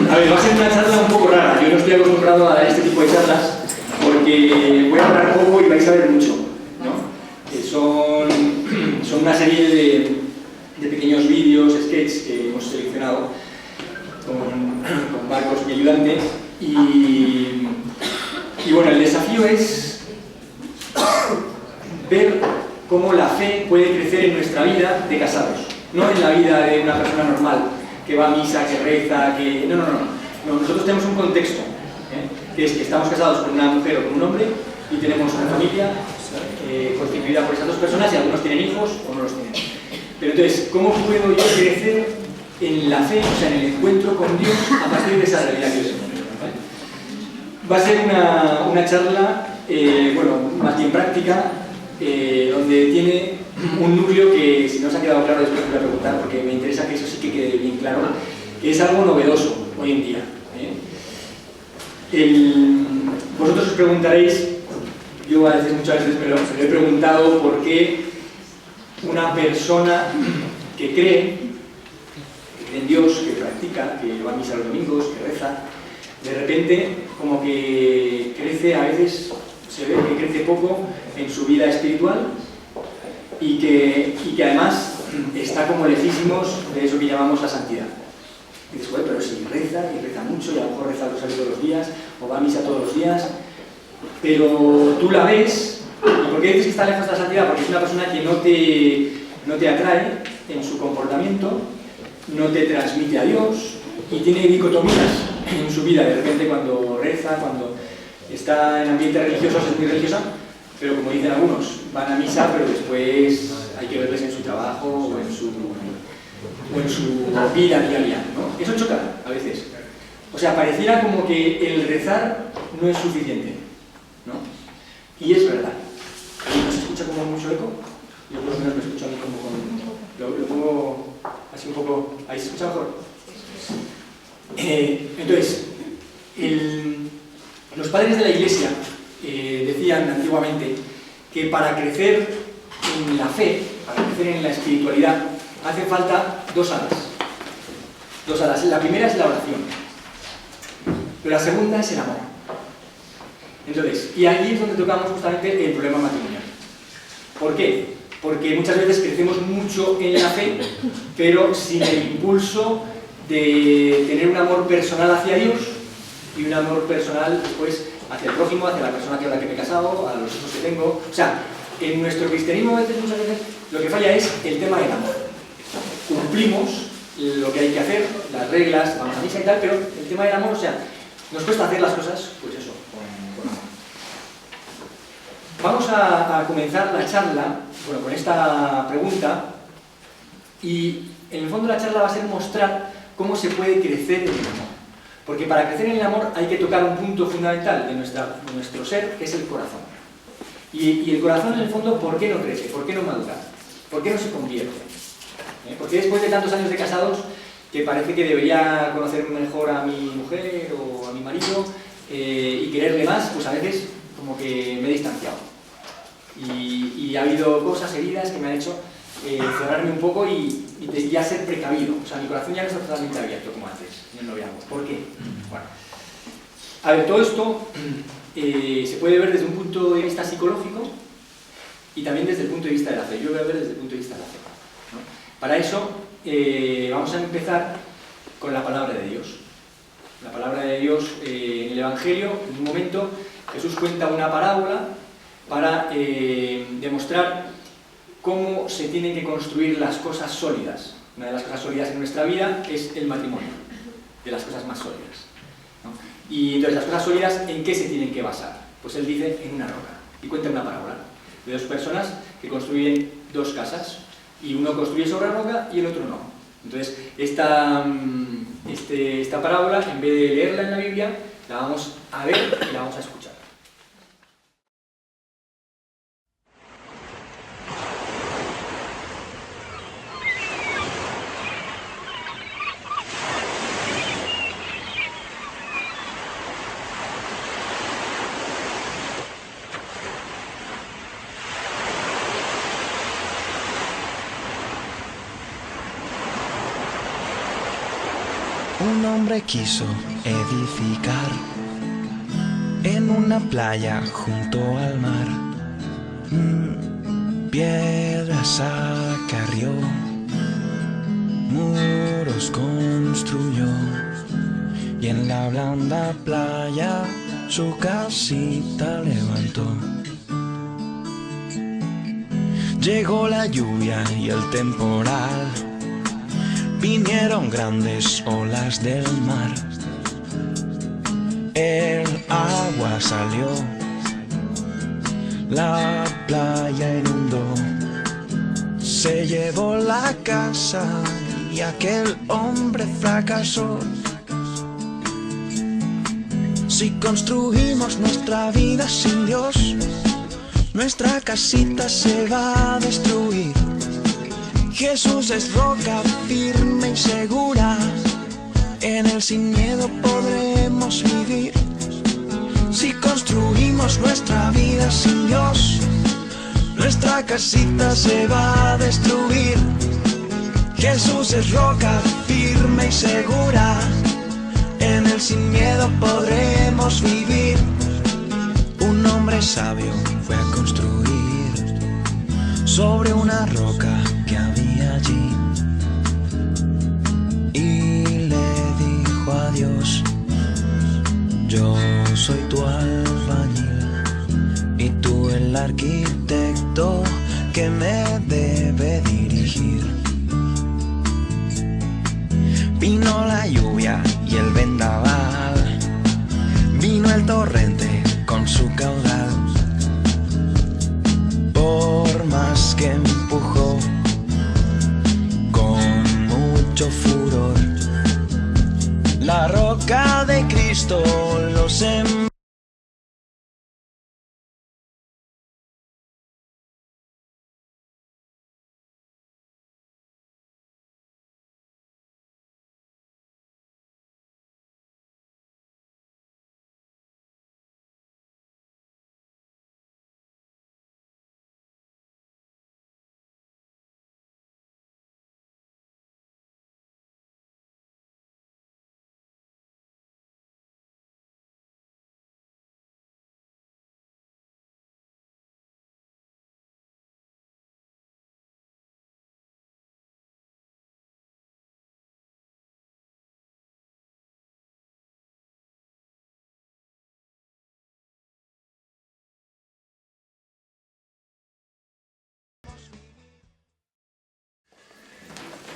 A ver, va a ser una charla un poco rara. Yo no estoy acostumbrado a dar este tipo de charlas porque voy a hablar poco y vais a ver mucho, ¿no? Son una serie de pequeños vídeos, sketches que hemos seleccionado con Marcos, mi ayudante, y bueno, el desafío es ver cómo la fe puede crecer en nuestra vida de casados, no en la vida de una persona normal que va a misa, que reza, que... No. Nosotros tenemos un contexto, que es que estamos casados con una mujer o con un hombre y tenemos una familia constituida por esas dos personas y algunos tienen hijos o no los tienen. Pero entonces, ¿cómo puedo yo crecer en la fe, o sea, en el encuentro con Dios a partir de esa realidad que Dios es? Va a ser una charla, bueno, más bien práctica, donde tiene un núcleo que, si no os ha quedado claro, después os voy a preguntar, porque me interesa que eso sí que quede bien claro, que es algo novedoso hoy en día. Vosotros os preguntaréis, yo a veces, muchas veces me lo he preguntado, por qué una persona que cree en Dios, que practica, que va a misa los domingos, que reza, de repente como que crece, a veces se ve que crece poco en su vida espiritual y que además está como lejísimos de eso que llamamos la santidad. Y dices, bueno, pero si reza, y reza mucho, y a lo mejor reza el rosario todos los días, o va a misa todos los días, pero tú la ves, ¿y por qué dices que está lejos de la santidad? Porque es una persona que no te atrae en su comportamiento, no te transmite a Dios, y tiene dicotomías en su vida. De repente cuando reza, cuando está en ambientes religiosos es muy religiosa, pero como dicen algunos, van a misa, pero después hay que verles en su trabajo o en su vida diaria, ¿no? Eso choca a veces. O sea, pareciera como que el rezar no es suficiente, ¿no? Y es verdad. ¿No se escucha como mucho eco? Yo por lo menos me escucho a mí como con... Lo pongo así un poco... ¿Ahí se escucha mejor? Entonces, los padres de la Iglesia decían antiguamente que para crecer en la fe, para crecer en la espiritualidad, hace falta dos alas. Dos alas. La primera es la oración, pero la segunda es el amor. Entonces, y allí es donde tocamos justamente el problema matrimonial. ¿Por qué? Porque muchas veces crecemos mucho en la fe, pero sin el impulso de tener un amor personal hacia Dios y un amor personal después hacia el prójimo, hacia la persona con la que me he casado, a los hijos que tengo. O sea, en nuestro cristianismo muchas veces lo que falla es el tema del amor. Cumplimos lo que hay que hacer, las reglas, vamos a misa y tal, pero el tema del amor, o sea, nos cuesta hacer las cosas, pues eso, con amor. Vamos a comenzar la charla, bueno, con esta pregunta, y en el fondo la charla va a ser mostrar cómo se puede crecer en el amor. Porque para crecer en el amor hay que tocar un punto fundamental de nuestro ser, que es el corazón. Y el corazón, en el fondo, ¿por qué no crece? ¿Por qué no madura? ¿Por qué no se convierte? Porque después de tantos años de casados, que parece que debería conocer mejor a mi mujer o a mi marido y quererle más, pues a veces como que me he distanciado. Y ha habido cosas, heridas, que me han hecho cerrarme un poco y ya ser precavido. O sea, mi corazón ya no está totalmente abierto como antes, en el noviazgo. ¿Por qué? Bueno, a ver, todo esto se puede ver desde un punto de vista psicológico y también desde el punto de vista de la fe. Yo voy a ver desde el punto de vista de la fe, ¿no? Para eso vamos a empezar con la palabra de Dios. La palabra de Dios en el Evangelio, en un momento, Jesús cuenta una parábola para demostrar cómo se tienen que construir las cosas sólidas. Una de las cosas sólidas en nuestra vida es el matrimonio, de las cosas más sólidas, ¿no? Y entonces, las cosas sólidas, ¿en qué se tienen que basar? Pues él dice, en una roca. Y cuenta una parábola de dos personas que construyen dos casas, y uno construye sobre la roca y el otro no. Entonces, esta parábola, en vez de leerla en la Biblia, la vamos a ver y la vamos a escuchar. Un hombre quiso edificar en una playa junto al mar. Piedras acarrió, muros construyó, y en la blanda playa su casita levantó. Llegó la lluvia y el temporal, vinieron grandes olas del mar. El agua salió, la playa inundó, se llevó la casa y aquel hombre fracasó. Si construimos nuestra vida sin Dios, nuestra casita se va a destruir. Jesús es roca firme y segura, en Él sin miedo podremos vivir. Si construimos nuestra vida sin Dios, nuestra casita se va a destruir. Jesús es roca firme y segura, en Él sin miedo podremos vivir. Un hombre sabio fue a construir sobre una roca que había allí, y le dijo a Dios: yo soy tu albañil y tú el arquitecto que me debe dirigir. Vino la lluvia y el vendaval, vino el torrente con su caudal. Por más que empujó con mucho furor, la roca de Cristo los envió.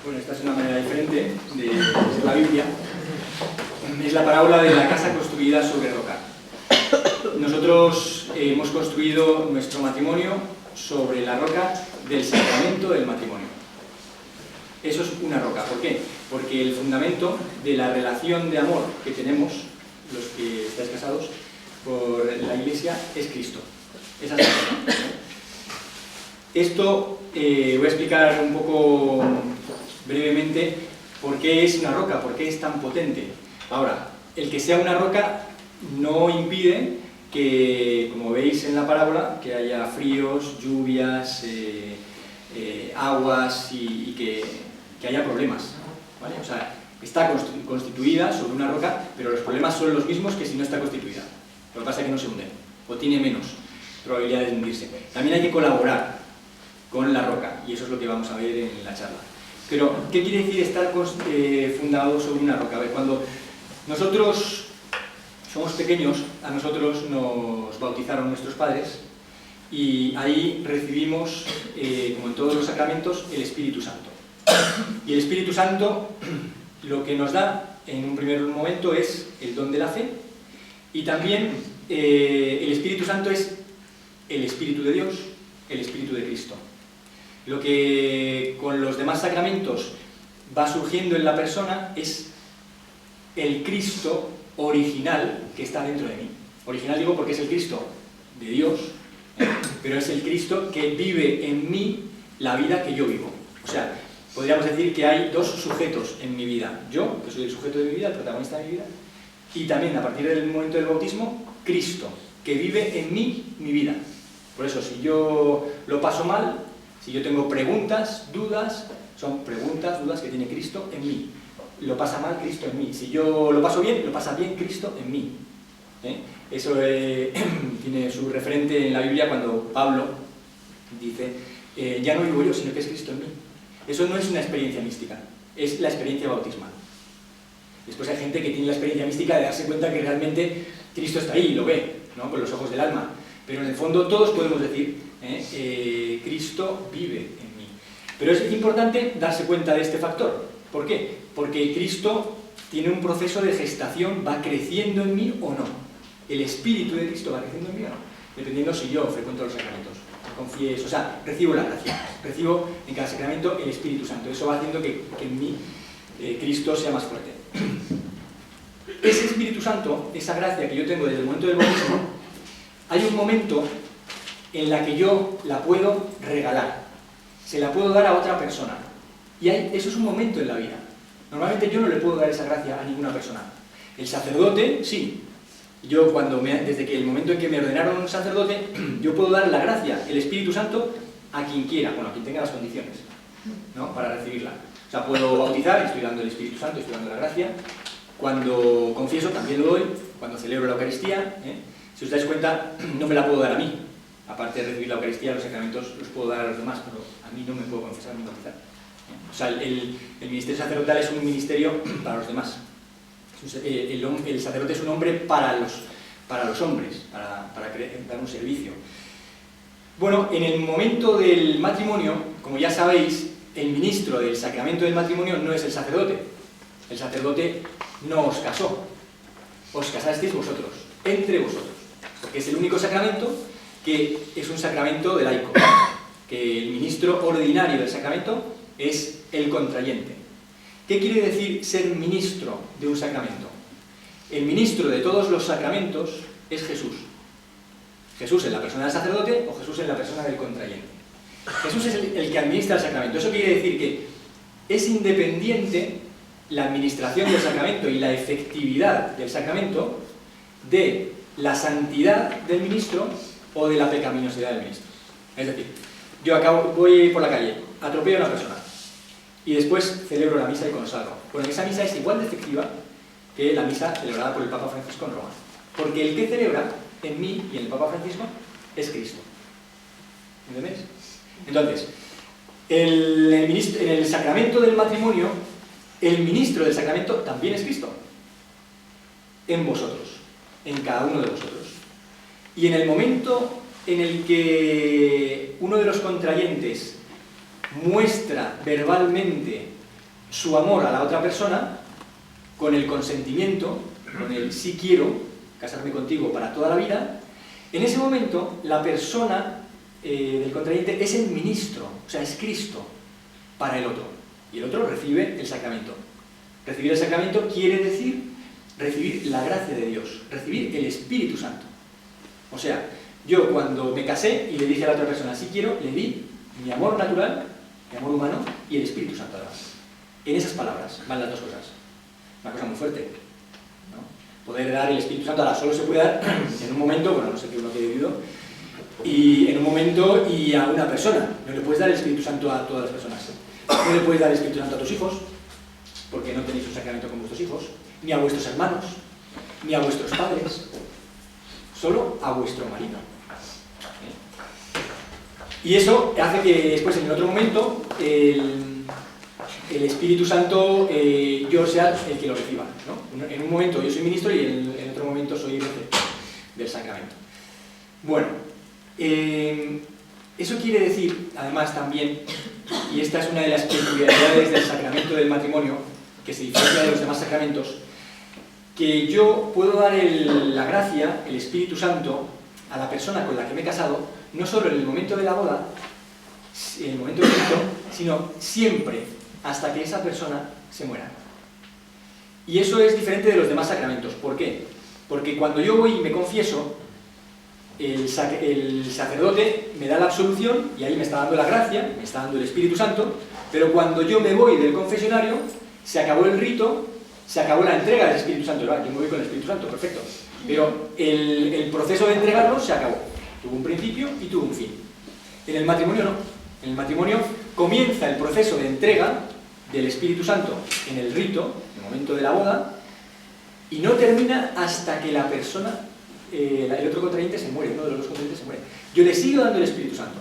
Bueno, esta es una manera diferente de leer la Biblia. Es la parábola de la casa construida sobre roca. Nosotros hemos construido nuestro matrimonio sobre la roca del sacramento del matrimonio. Eso es una roca. ¿Por qué? Porque el fundamento de la relación de amor que tenemos, los que estáis casados, por la Iglesia, es Cristo. Esa es la roca. Esto voy a explicar un poco brevemente por qué es una roca, por qué es tan potente. Ahora, el que sea una roca no impide que, como veis en la parábola, que haya fríos, lluvias, aguas y que haya problemas, ¿vale? O sea, está constituida sobre una roca, pero los problemas son los mismos que si no está constituida. Lo que pasa es que no se hunden, o tiene menos probabilidad de hundirse. También hay que colaborar con la roca, y eso es lo que vamos a ver en la charla. Pero, ¿qué quiere decir estar fundado sobre una roca? A ver, cuando nosotros somos pequeños, a nosotros nos bautizaron nuestros padres, y ahí recibimos, como en todos los sacramentos, el Espíritu Santo. Y el Espíritu Santo lo que nos da en un primer momento es el don de la fe, y también el Espíritu Santo es el Espíritu de Dios, el Espíritu de Cristo. Lo que con los demás sacramentos va surgiendo en la persona es el Cristo original que está dentro de mí. Original digo porque es el Cristo de Dios, pero es el Cristo que vive en mí la vida que yo vivo. O sea, podríamos decir que hay dos sujetos en mi vida. Yo, que soy el sujeto de mi vida, el protagonista de mi vida, y también, a partir del momento del bautismo, Cristo, que vive en mí mi vida. Por eso, si yo lo paso mal, si yo tengo preguntas, dudas, son preguntas, dudas que tiene Cristo en mí. lo pasa mal Cristo en mí. Si yo lo paso bien, lo pasa bien Cristo en mí. Eso tiene su referente en la Biblia cuando Pablo dice, ya no vivo yo, sino que es Cristo en mí. Eso no es una experiencia mística, es la experiencia bautismal. Después hay gente que tiene la experiencia mística de darse cuenta que realmente Cristo está ahí y lo ve, ¿no? Con los ojos del alma. Pero en el fondo todos podemos decir, Cristo vive en mí. Pero es importante darse cuenta de este factor. ¿Por qué? Porque Cristo tiene un proceso de gestación, va creciendo en mí o no. El Espíritu de Cristo va creciendo en mí o no. Dependiendo si yo frecuento los sacramentos, confieso, o sea, recibo la gracia, recibo en cada sacramento el Espíritu Santo. Eso va haciendo que en mí Cristo sea más fuerte. Ese Espíritu Santo, esa gracia que yo tengo desde el momento del bautismo, hay un momento en la que yo la puedo regalar, se la puedo dar a otra persona. Y eso es un momento en la vida. Normalmente yo no le puedo dar esa gracia a ninguna persona. El sacerdote, sí. Yo desde que el momento en que me ordenaron sacerdote, yo puedo dar la gracia, el Espíritu Santo, a quien quiera, bueno, a quien tenga las condiciones, ¿no? Para recibirla. O sea, puedo bautizar, estoy dando el Espíritu Santo, estoy dando la gracia. Cuando confieso, también lo doy. Cuando celebro la Eucaristía, si os dais cuenta, no me la puedo dar a mí. Aparte de recibir la Eucaristía, los sacramentos los puedo dar a los demás, pero a mí no me puedo confesar ni bautizar. O sea, el ministerio sacerdotal es un ministerio para los demás. El sacerdote es un hombre para los hombres, para dar un servicio. Bueno, en el momento del matrimonio, como ya sabéis, el ministro del sacramento del matrimonio no es el sacerdote. El sacerdote no os casó, os casasteis vosotros, entre vosotros, porque es el único sacramento que es un sacramento de laico, que el ministro ordinario del sacramento es el contrayente. ¿Qué quiere decir ser ministro de un sacramento? El ministro de todos los sacramentos es Jesús. Jesús en la persona del sacerdote o Jesús en la persona del contrayente. Jesús es el que administra el sacramento. Eso quiere decir que es independiente la administración del sacramento y la efectividad del sacramento de la santidad del ministro o de la pecaminosidad del ministro. Es decir, yo voy por la calle, atropello a una persona y después celebro la misa y consagro. Bueno, esa misa es igual de efectiva que la misa celebrada por el Papa Francisco en Roma. Porque el que celebra en mí y en el Papa Francisco es Cristo. ¿Entendéis? Entonces, en el sacramento del matrimonio, el ministro del sacramento también es Cristo. En vosotros, en cada uno de vosotros. Y en el momento en el que uno de los contrayentes muestra verbalmente su amor a la otra persona, con el consentimiento, con el sí quiero casarme contigo para toda la vida, en ese momento la persona del contrayente es el ministro, o sea, es Cristo para el otro. Y el otro recibe el sacramento. Recibir el sacramento quiere decir recibir la gracia de Dios, recibir el Espíritu Santo. O sea, yo cuando me casé y le dije a la otra persona sí quiero, le di mi amor natural, mi amor humano y el Espíritu Santo además. En esas palabras van las dos cosas. Una cosa muy fuerte, ¿no? Poder dar el Espíritu Santo, ahora solo se puede dar en un momento, bueno, no sé qué es lo que he vivido, y en un momento y a una persona. No le puedes dar el Espíritu Santo a todas las personas. No le puedes dar el Espíritu Santo a tus hijos, porque no tenéis un sacramento con vuestros hijos, ni a vuestros hermanos, ni a vuestros padres, solo a vuestro marido. Y eso hace que después, en otro momento, el Espíritu Santo yo sea el que lo reciba, ¿no? En un momento yo soy ministro y en otro momento soy receptor del sacramento. Bueno, eso quiere decir, además también, y esta es una de las peculiaridades del sacramento del matrimonio, que se diferencia de los demás sacramentos, que yo puedo dar la gracia, el Espíritu Santo, a la persona con la que me he casado, no solo en el momento de la boda, en el momento del rito, sino siempre, hasta que esa persona se muera. Y eso es diferente de los demás sacramentos. ¿Por qué? Porque cuando yo voy y me confieso, el sacerdote me da la absolución y ahí me está dando la gracia, me está dando el Espíritu Santo, pero cuando yo me voy del confesionario, se acabó el rito, se acabó la entrega del Espíritu Santo. Yo me voy con el Espíritu Santo, perfecto. Pero el proceso de entregarlo se acabó. Tuvo un principio y tuvo un fin. En el matrimonio no. En el matrimonio comienza el proceso de entrega del Espíritu Santo en el rito, el momento de la boda, y no termina hasta que la persona, el otro contrayente se muere, uno de los dos contrayentes se muere. Yo le sigo dando el Espíritu Santo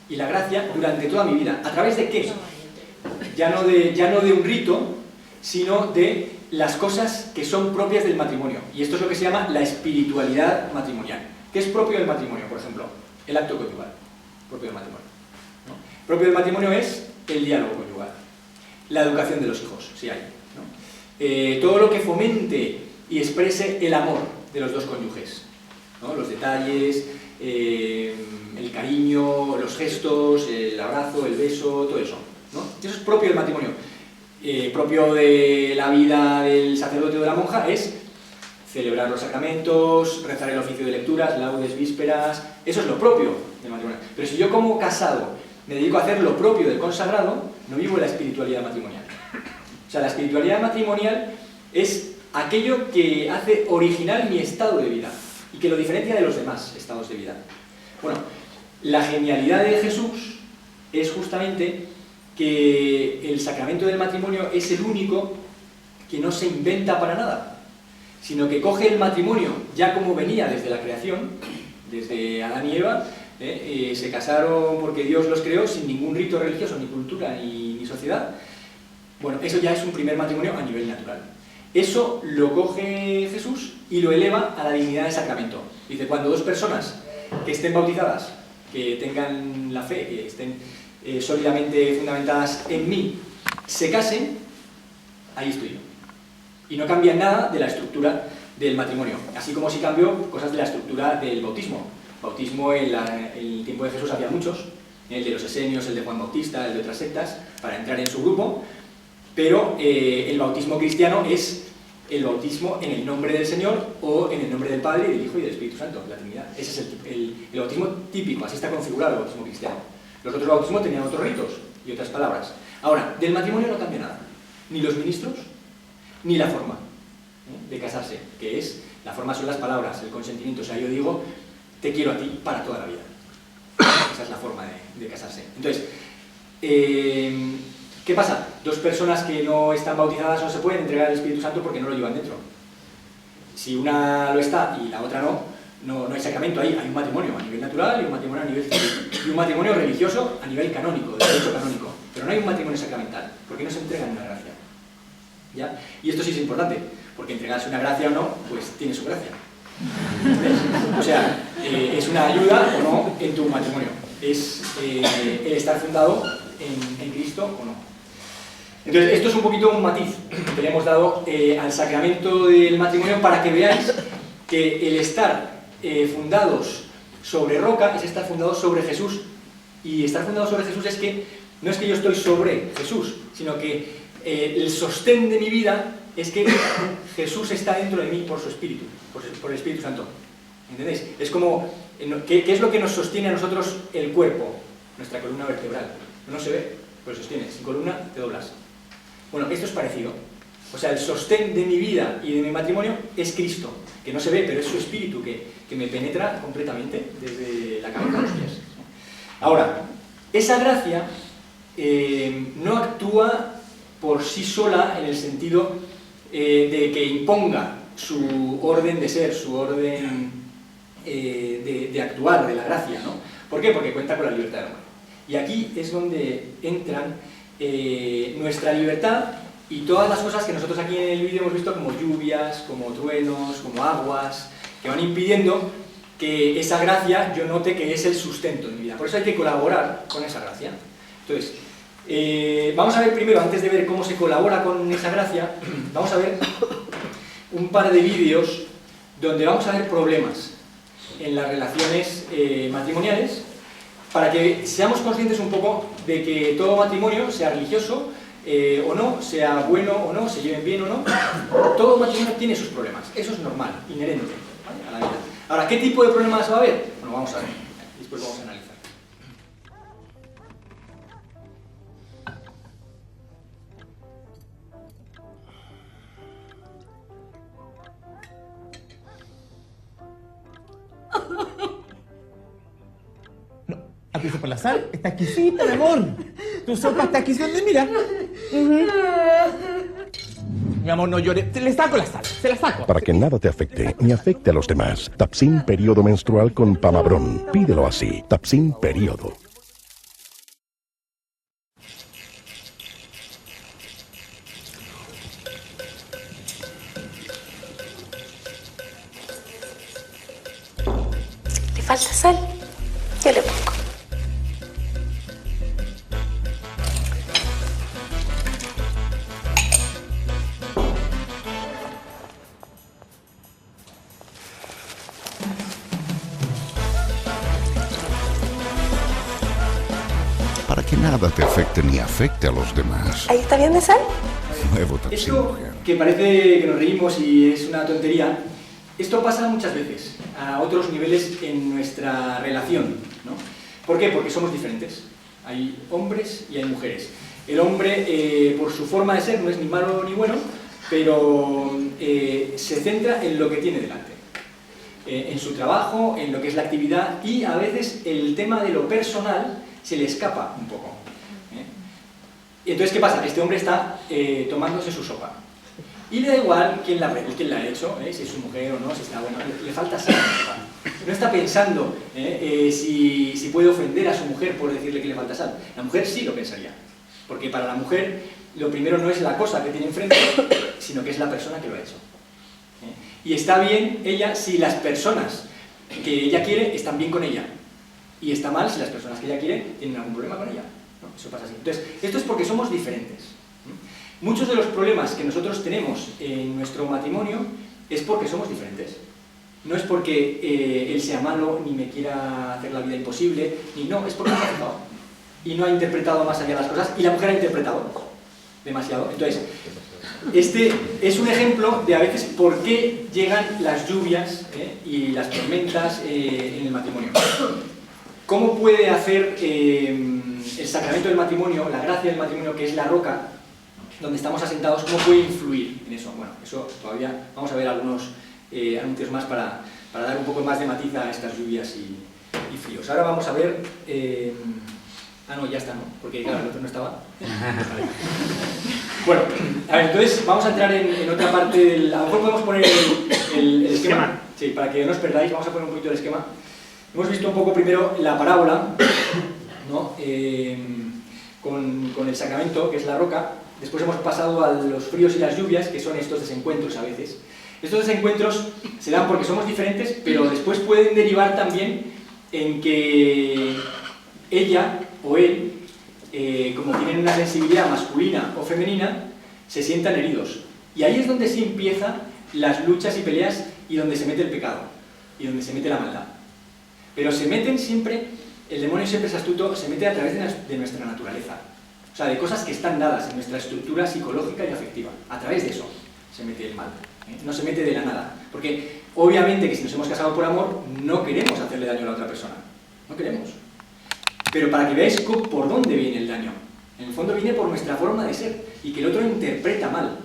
y la gracia durante toda mi vida. ¿A través de qué? Ya no de un rito, sino de las cosas que son propias del matrimonio. Y esto es lo que se llama la espiritualidad matrimonial. ¿Qué es propio del matrimonio, por ejemplo? El acto conyugal, propio del matrimonio, ¿no? Propio del matrimonio es el diálogo conyugal, la educación de los hijos, si hay, ¿no? Todo lo que fomente y exprese el amor de los dos cónyuges, ¿no? Los detalles, el cariño, los gestos, el abrazo, el beso, todo eso, ¿no? Eso es propio del matrimonio. Propio de la vida del sacerdote o de la monja es celebrar los sacramentos, rezar el oficio de lecturas, laudes, vísperas. Eso es lo propio del matrimonio. Pero si yo como casado me dedico a hacer lo propio del consagrado, no vivo la espiritualidad matrimonial. O sea, la espiritualidad matrimonial es aquello que hace original mi estado de vida y que lo diferencia de los demás estados de vida. Bueno, la genialidad de Jesús es justamente que el sacramento del matrimonio es el único que no se inventa para nada, sino que coge el matrimonio ya como venía desde la creación, desde Adán y Eva, se casaron porque Dios los creó sin ningún rito religioso, ni cultura, ni sociedad. Bueno, eso ya es un primer matrimonio a nivel natural. Eso lo coge Jesús y lo eleva a la dignidad del sacramento. Dice, cuando dos personas que estén bautizadas, que tengan la fe, que estén sólidamente fundamentadas en mí, se casen, ahí estoy yo. Y no cambia nada de la estructura del matrimonio, así como si cambió cosas de la estructura del bautismo. Bautismo en el tiempo de Jesús había muchos, el de los esenios, el de Juan Bautista, el de otras sectas, para entrar en su grupo, pero el bautismo cristiano es el bautismo en el nombre del Señor o en el nombre del Padre, del Hijo y del Espíritu Santo, la Trinidad. Ese es el bautismo típico, así está configurado el bautismo cristiano. Los otros bautismos tenían otros ritos y otras palabras. Ahora, del matrimonio no cambia nada, ni los ministros, ni la forma de casarse, que es, la forma son las palabras, el consentimiento. O sea, yo digo, te quiero a ti para toda la vida. Esa es la forma de casarse. Entonces, ¿qué pasa? Dos personas que no están bautizadas no se pueden entregar al Espíritu Santo porque no lo llevan dentro. Si una lo está y la otra no hay sacramento. Hay un matrimonio a nivel natural y un matrimonio a nivel civil. Y un matrimonio religioso a nivel canónico, de derecho canónico. Pero no hay un matrimonio sacramental, porque no se entrega en una gracia. ¿Ya? Y esto sí es importante, porque entregarse una gracia o no, pues tiene su gracia. ¿Ves? O sea, es una ayuda o no en tu matrimonio. Es el estar fundado en Cristo o no. Entonces, esto es un poquito un matiz que le hemos dado al sacramento del matrimonio para que veáis que el estar fundados sobre roca es estar fundados sobre Jesús. Y estar fundados sobre Jesús es que no es que yo estoy sobre Jesús, sino que el sostén de mi vida es que Jesús está dentro de mí por su Espíritu, por el Espíritu Santo. ¿Entendéis? Es como, ¿qué es lo que nos sostiene a nosotros el cuerpo? Nuestra columna vertebral. No se ve, pero sostiene. Sin columna te doblas. Bueno, esto es parecido. O sea, el sostén de mi vida y de mi matrimonio es Cristo, que no se ve, pero es su Espíritu que me penetra completamente desde la cabeza a los pies. Ahora, esa gracia no actúa por sí sola en el sentido de que imponga su orden de ser, su orden de actuar, de la gracia, ¿no? ¿Por qué? Porque cuenta con la libertad del hombre. Y aquí es donde entran nuestra libertad y todas las cosas que nosotros aquí en el vídeo hemos visto como lluvias, como truenos, como aguas, que van impidiendo que esa gracia yo note que es el sustento de mi vida. Por eso hay que colaborar con esa gracia. Entonces, vamos a ver primero, antes de ver cómo se colabora con esa gracia, vamos a ver un par de vídeos donde vamos a ver problemas en las relaciones matrimoniales, para que seamos conscientes un poco de que todo matrimonio, sea religioso o no, sea bueno o no, se lleven bien o no, todo matrimonio tiene sus problemas. Eso es normal, inherente, ¿vale?, a la vida. Ahora, ¿qué tipo de problemas va a haber? Bueno, vamos a ver, después vamos a analizar. Empieza por la sal, está exquisita, mi amor. Tu sopa está exquisita, mira. Mi amor, no llore. Le saco la sal, se la saco. Para que nada te afecte ni afecte a los demás. Tapsin periodo menstrual con Pamabrón. Pídelo así. Tapsin periodo. ¿Le falta sal? Yo le pongo. Para que nada te afecte ni afecte a los demás. ¿Ahí está bien de sal? Nuevo Tapsin, Esto, mujer. que parece que nos reímos y es una tontería, esto pasa muchas veces a otros niveles en nuestra relación, ¿no? ¿Por qué? Porque somos diferentes. Hay hombres y hay mujeres. El hombre, por su forma de ser, no es ni malo ni bueno, pero se centra en lo que tiene delante. En su trabajo, en lo que es la actividad, y a veces el tema de lo personal se le escapa un poco. Entonces, ¿qué pasa? Este hombre está tomándose su sopa. Y le da igual quién la ha hecho, si es su mujer o no, si está bueno, le falta sal. No está pensando si puede ofender a su mujer por decirle que le falta sal. La mujer sí lo pensaría, porque para la mujer lo primero no es la cosa que tiene enfrente, sino que es la persona que lo ha hecho. Y está bien ella si las personas que ella quiere están bien con ella, y está mal si las personas que ella quiere tienen algún problema con ella. ¿No? Eso pasa así. Entonces, esto es porque somos diferentes. Muchos de los problemas que nosotros tenemos en nuestro matrimonio es porque somos diferentes. No es porque él sea malo, ni me quiera hacer la vida imposible, ni no, es porque no ha aceptado. Y no ha interpretado más allá las cosas, y la mujer ha interpretado demasiado. Entonces, este es un ejemplo de a veces por qué llegan las lluvias y las tormentas en el matrimonio. ¿Cómo puede hacer el sacramento del matrimonio, la gracia del matrimonio, que es la roca, donde estamos asentados, cómo puede influir en eso? Bueno, eso todavía vamos a ver algunos anuncios más para dar un poco más de matiz a estas lluvias y fríos. Ahora vamos a ver... no, ya está, ¿no? Porque claro, el otro no estaba. Bueno, a ver, entonces vamos a entrar en otra parte del... A lo mejor podemos poner el esquema. Sí, para que no os perdáis, vamos a poner un poquito el esquema. Hemos visto un poco primero la parábola, ¿no? Con el sacramento, que es la roca. Después hemos pasado a los fríos y las lluvias, que son estos desencuentros a veces. Estos desencuentros se dan porque somos diferentes, pero después pueden derivar también en que ella o él, como tienen una sensibilidad masculina o femenina, se sientan heridos. Y ahí es donde sí empiezan las luchas y peleas y donde se mete el pecado y donde se mete la maldad. Pero se meten siempre, el demonio siempre es astuto, se mete a través de nuestra naturaleza. O sea, de cosas que están dadas en nuestra estructura psicológica y afectiva. A través de eso se mete el mal. No se mete de la nada. Porque obviamente que si nos hemos casado por amor, no queremos hacerle daño a la otra persona. No queremos. Pero para que veáis por dónde viene el daño. En el fondo viene por nuestra forma de ser. Y que el otro interpreta mal.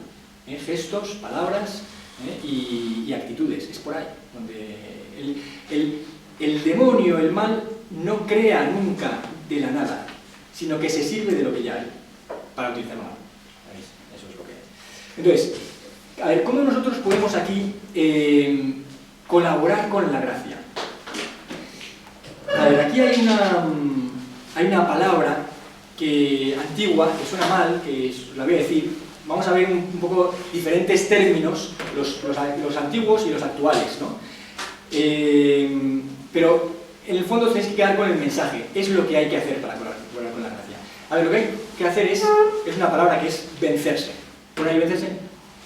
Gestos, palabras y actitudes. Es por ahí. Donde el demonio, el mal, no crea nunca de la nada, sino que se sirve de lo que ya hay para utilizarlo mal. ¿Veis? Eso es lo que hay. Entonces, a ver, ¿cómo nosotros podemos aquí colaborar con la gracia? A ver, aquí hay una palabra antigua, que suena mal, que la voy a decir. Vamos a ver un poco diferentes términos, los antiguos y los actuales, ¿no? Pero en el fondo tenéis que quedar con el mensaje. Es lo que hay que hacer para colaborar con la gracia. A ver, lo que hay que hacer es una palabra que es vencerse. ¿Pone ahí vencerse?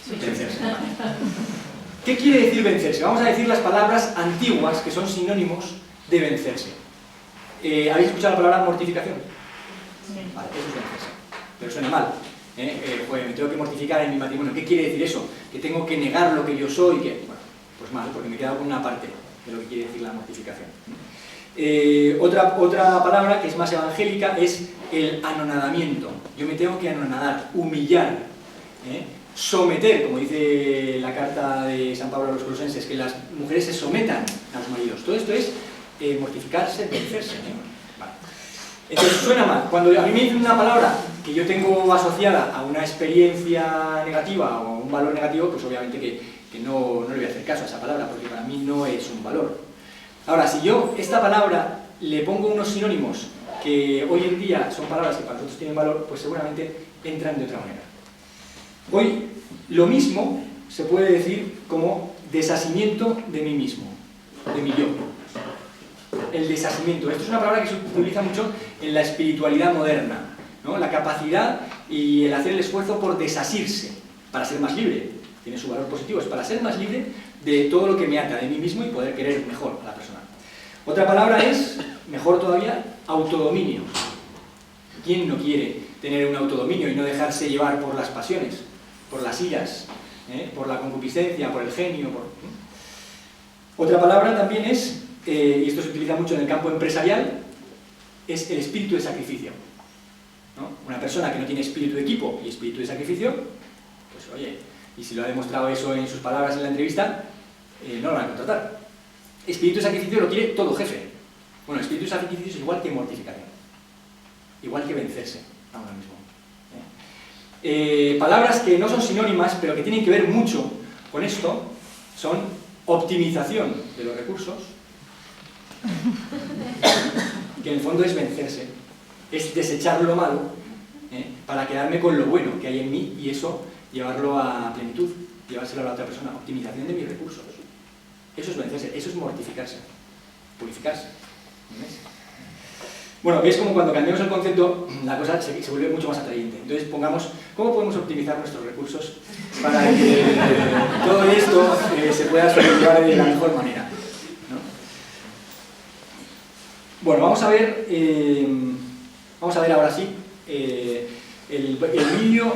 Sí. Vencerse. ¿Qué quiere decir vencerse? Vamos a decir las palabras antiguas que son sinónimos de vencerse. ¿Habéis escuchado la palabra mortificación? Sí. Vale, eso es vencerse. Pero suena mal. Pues me tengo que mortificar en mi matrimonio. ¿Qué quiere decir eso? Que tengo que negar lo que yo soy. Bueno, pues mal, porque me he quedado con una parte de lo que quiere decir la mortificación. Otra palabra que es más evangélica es el anonadamiento. Yo me tengo que anonadar, humillar, someter, como dice la carta de San Pablo a los Colosenses, que las mujeres se sometan a los maridos. Todo esto es mortificarse, vencerse. Vale. Entonces suena mal. Cuando a mí me dicen una palabra que yo tengo asociada a una experiencia negativa o a un valor negativo, pues obviamente que no le voy a hacer caso a esa palabra, porque para mí no es un valor. Ahora, si yo esta palabra le pongo unos sinónimos que hoy en día son palabras que para nosotros tienen valor, pues seguramente entran de otra manera. Hoy, lo mismo se puede decir como desasimiento de mí mismo, de mi yo. El desasimiento. Esto es una palabra que se utiliza mucho en la espiritualidad moderna, ¿no? La capacidad y el hacer el esfuerzo por desasirse, para ser más libre. Tiene su valor positivo, es para ser más libre de todo lo que me ata de mí mismo y poder querer mejor a la persona. Otra palabra es, mejor todavía, autodominio. ¿Quién no quiere tener un autodominio y no dejarse llevar por las pasiones, por las iras, por la concupiscencia, por el genio? Otra palabra también es, y esto se utiliza mucho en el campo empresarial, es el espíritu de sacrificio, ¿no? Una persona que no tiene espíritu de equipo y espíritu de sacrificio, pues oye, y si lo ha demostrado eso en sus palabras en la entrevista, no lo van a contratar. Espíritu de sacrificio lo quiere todo jefe. Bueno, espíritu de sacrificio es igual que mortificación, igual que vencerse a uno mismo. Palabras que no son sinónimas, pero que tienen que ver mucho con esto, son optimización de los recursos, que en el fondo es vencerse, es desechar lo malo, para quedarme con lo bueno que hay en mí y eso llevarlo a plenitud, llevárselo a la otra persona. Optimización de mis recursos. Eso es vencerse, eso es mortificarse, purificarse. ¿Ves? Bueno, veis como cuando cambiamos el concepto, la cosa se vuelve mucho más atrayente. Entonces pongamos, ¿cómo podemos optimizar nuestros recursos para que todo esto se pueda sobrellevar de la mejor manera, ¿no? Bueno, vamos a ver ahora sí el vídeo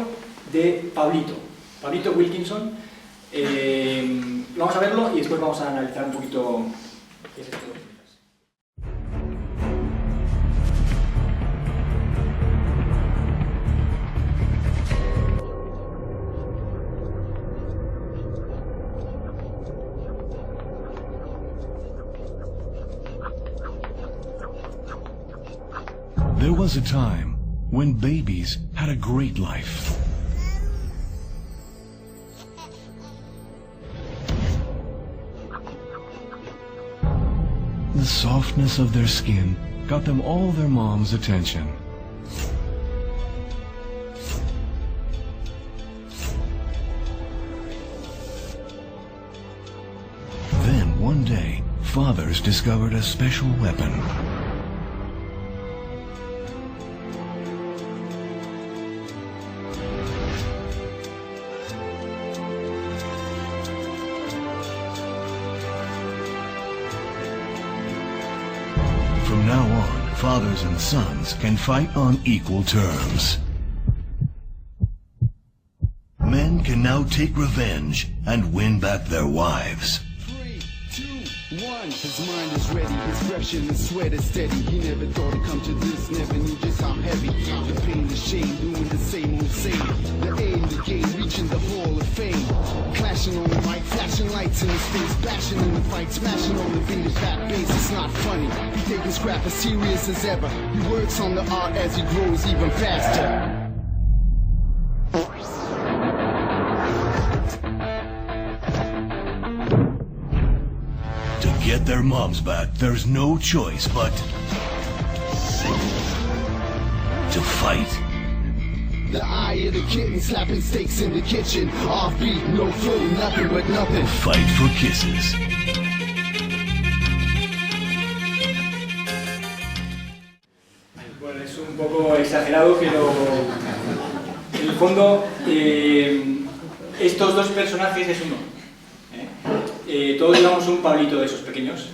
de Pablito Wilkinson. Vamos a verlo y después vamos a analizar un poquito qué es esto. There was a time when babies had a great life. The softness of their skin got them all their mom's attention. Then one day, fathers discovered a special weapon. From now on, fathers and sons can fight on equal terms. Men can now take revenge and win back their wives. 3, 2, 1. His mind is ready, his fresh and his sweat is steady. He never thought it'd come to this, never knew just how heavy. The pain, the shame, doing the same old same. The aim, the game, reaching the hall of fame. Clashing on the mic, flashing lights in his face, bashing in the fight, smashing on the beat, his fat bass. It's not funny, he taking scrap as serious as ever. He works on the art as he grows even faster. To get their moms back, there's no choice but to fight. The eye of the kitten slapping steaks in the kitchen. Offbeat, no flow, nothing but nothing. Fight for kisses. Bueno, es un poco exagerado, pero en el fondo estos dos personajes es uno. Todos llevamos un Pablito de esos pequeños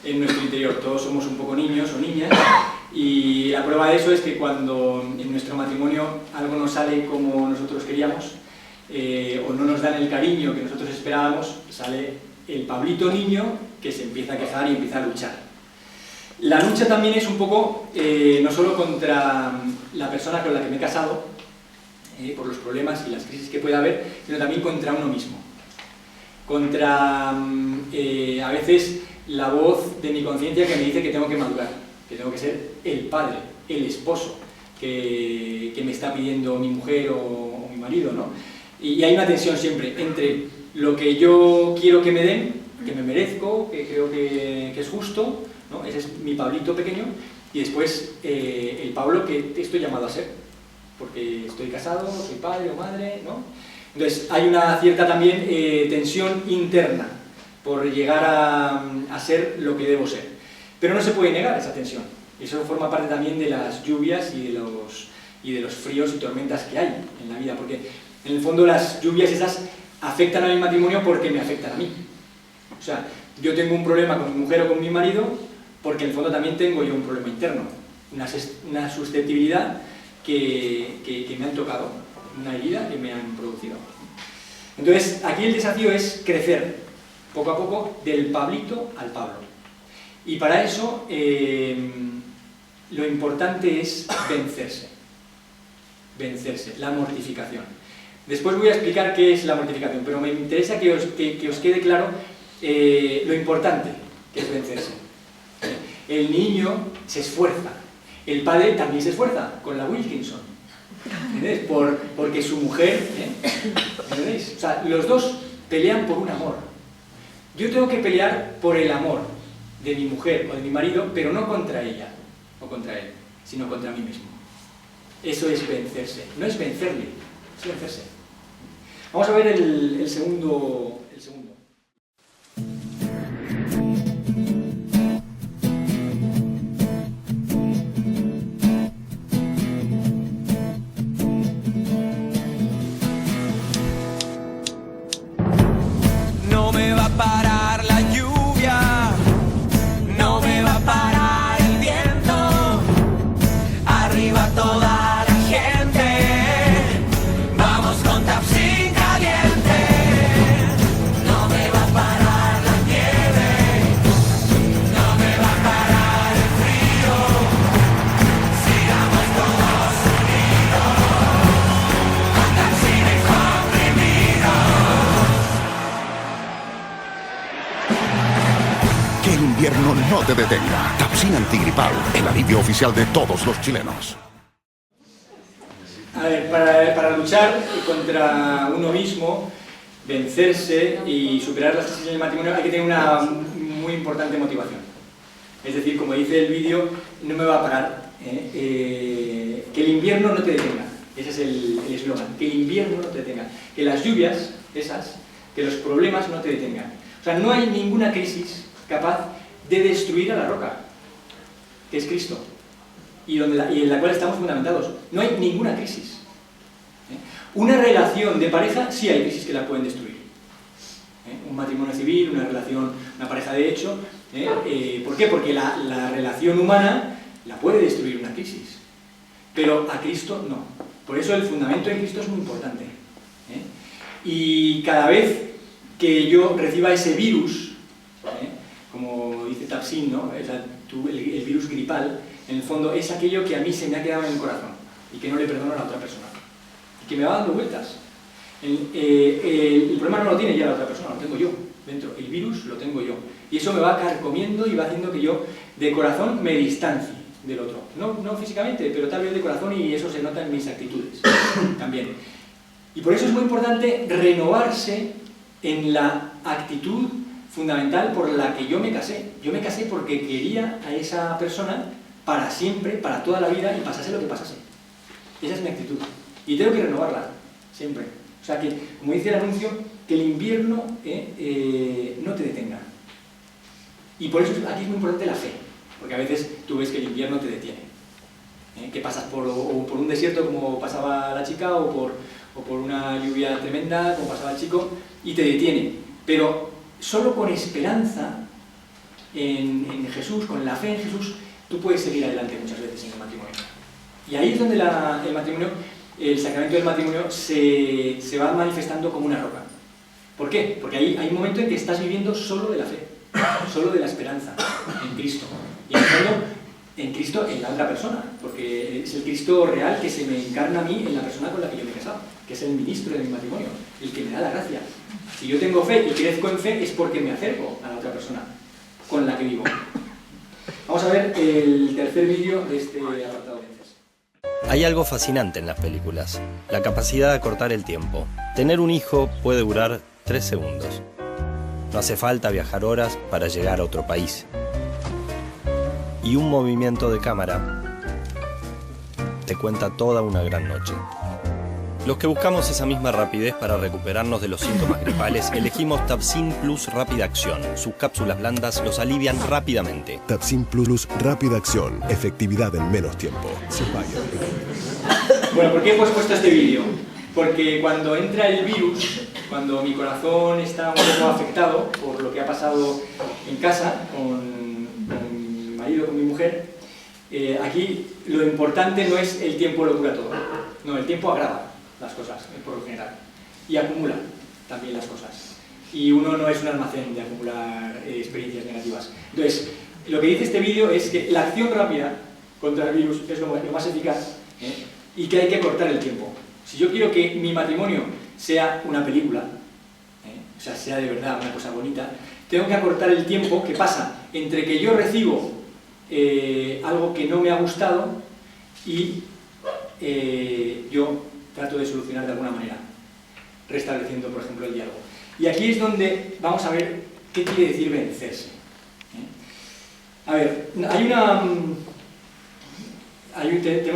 en nuestro interior, todos somos un poco niños o niñas, y la prueba de eso es que cuando en nuestro matrimonio algo no sale como nosotros queríamos, o no nos dan el cariño que nosotros esperábamos, sale el Pablito niño que se empieza a quejar y empieza a luchar. La lucha también es un poco, no solo contra la persona con la que me he casado, por los problemas y las crisis que pueda haber, sino también contra uno mismo. Contra, a veces, la voz de mi conciencia que me dice que tengo que madurar, que tengo que ser el padre, el esposo, que me está pidiendo mi mujer o mi marido, ¿no? Y hay una tensión siempre entre lo que yo quiero que me den, que me merezco, que creo que es justo, ¿no? Ese es mi Pablito pequeño, y después el Pablo que estoy llamado a ser, porque estoy casado, soy padre o madre, ¿no? Entonces hay una cierta también tensión interna por llegar a ser lo que debo ser. Pero no se puede negar esa tensión. Eso forma parte también de las lluvias y de los fríos y tormentas que hay en la vida, porque en el fondo las lluvias esas afectan a mi matrimonio porque me afectan a mí. O sea, yo tengo un problema con mi mujer o con mi marido porque en el fondo también tengo yo un problema interno, una susceptibilidad que me han tocado, una herida que me han producido. Entonces, aquí el desafío es crecer poco a poco del Pablito al Pablo. Y para eso lo importante es vencerse, la mortificación. Después voy a explicar qué es la mortificación, pero me interesa que os quede claro lo importante que es vencerse. El niño se esfuerza, el padre también se esfuerza, con la Wilkinson, ¿entendéis? Porque su mujer, ¿entendéis? O sea, los dos pelean por un amor. Yo tengo que pelear por el amor de mi mujer o de mi marido, pero no contra ella o contra él, sino contra mí mismo. Eso es vencerse, no es vencerle, es vencerse. Vamos a ver el segundo. No me va a parar la lluvia, no me va a parar el viento, arriba toda la gente, vamos con Tapsin caliente, no me va a parar la nieve, no me va a parar el frío, sigamos todos unidos, con Tapsin y comprimidos. Que el invierno no te detenga. Tapsin antigripal, el alivio oficial de todos los chilenos. A ver, para luchar contra uno mismo, vencerse y superar las crisis en el matrimonio hay que tener una muy importante motivación. Es decir, como dice el vídeo, no me va a parar. Que el invierno no te detenga. Ese es el eslogan. Que el invierno no te detenga. Que las lluvias, que los problemas no te detengan. O sea, no hay ninguna crisis capaz de destruir a la roca, que es Cristo, y en la cual estamos fundamentados. No hay ninguna crisis. Una relación de pareja, sí hay crisis que la pueden destruir. Un matrimonio civil, una pareja de hecho. ¿Por qué? Porque la relación humana la puede destruir una crisis, pero a Cristo no. Por eso el fundamento en Cristo es muy importante. Y cada vez que yo reciba ese virus, como dice Tapsin, ¿no? O sea, el virus gripal, en el fondo es aquello que a mí se me ha quedado en el corazón y que no le perdono a la otra persona y que me va dando vueltas. El problema no lo tiene ya la otra persona, lo tengo yo dentro, el virus lo tengo yo, y eso me va carcomiendo y va haciendo que yo de corazón me distancie del otro, no físicamente, pero tal vez de corazón, y eso se nota en mis actitudes también. Y por eso es muy importante renovarse en la actitud fundamental por la que yo me casé. Yo me casé porque quería a esa persona para siempre, para toda la vida, y pasase lo que pasase. Esa es mi actitud. Y tengo que renovarla, siempre. O sea que, como dice el anuncio, que el invierno no te detenga. Y por eso aquí es muy importante la fe, porque a veces tú ves que el invierno te detiene. Que pasas por un desierto como pasaba la chica, o por una lluvia tremenda como pasaba el chico, y te detiene. Pero solo con esperanza en Jesús, con la fe en Jesús, tú puedes seguir adelante muchas veces en el matrimonio. Y ahí es donde el sacramento del matrimonio se va manifestando como una roca. ¿Por qué? Porque ahí hay un momento en que estás viviendo solo de la fe, solo de la esperanza en Cristo. Y en el fondo, en Cristo, en la otra persona, porque es el Cristo real que se me encarna a mí en la persona con la que yo me he casado, que es el ministro de mi matrimonio, el que me da la gracia. Si yo tengo fe y crezco en fe, es porque me acerco a la otra persona con la que vivo. Vamos a ver el tercer vídeo de este apartado de Vencerse. Hay algo fascinante en las películas, la capacidad de acortar el tiempo. Tener un hijo puede durar 3 segundos. No hace falta viajar horas para llegar a otro país. Y un movimiento de cámara te cuenta toda una gran noche. Los que buscamos esa misma rapidez para recuperarnos de los síntomas gripales, elegimos Tapsin Plus Rápida Acción. Sus cápsulas blandas los alivian rápidamente. Tapsin Plus Rápida Acción. Efectividad en menos tiempo. Bueno, ¿por qué hemos puesto este vídeo? Porque cuando entra el virus, cuando mi corazón está un poco afectado por lo que ha pasado en casa con mi marido, con mi mujer, aquí lo importante no es el tiempo lo cura todo. No, el tiempo agrava las cosas, por lo general, y acumula también las cosas. Y uno no es un almacén de acumular experiencias negativas. Entonces, lo que dice este vídeo es que la acción rápida contra el virus es lo más eficaz, y que hay que cortar el tiempo. Si yo quiero que mi matrimonio sea una película, o sea, sea de verdad una cosa bonita, tengo que acortar el tiempo que pasa entre que yo recibo algo que no me ha gustado y yo trato de solucionar de alguna manera, restableciendo, por ejemplo, el diálogo. Y aquí es donde vamos a ver qué quiere decir vencerse. A ver, tenemos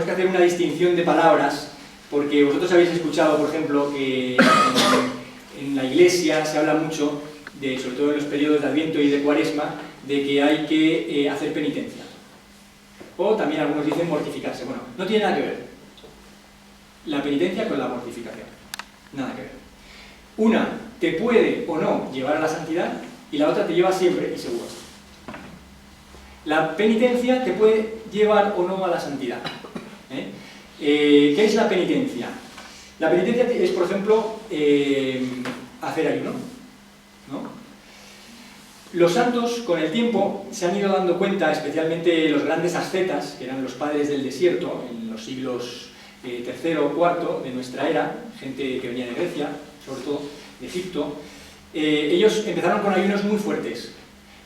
que hacer una distinción de palabras, porque vosotros habéis escuchado, por ejemplo, que en la Iglesia se habla mucho, sobre todo en los periodos de Adviento y de Cuaresma, de que hay que hacer penitencia. O también algunos dicen mortificarse. Bueno, no tiene nada que ver la penitencia con la mortificación. Nada que ver. Una te puede o no llevar a la santidad y la otra te lleva siempre y seguro. La penitencia te puede llevar o no a la santidad. ¿Qué es la penitencia? La penitencia es, por ejemplo, hacer ayuno, ¿no? Los santos, con el tiempo, se han ido dando cuenta, especialmente los grandes ascetas, que eran los padres del desierto, en los siglos III o IV de nuestra era, gente que venía de Grecia, sobre todo de Egipto, ellos empezaron con ayunos muy fuertes,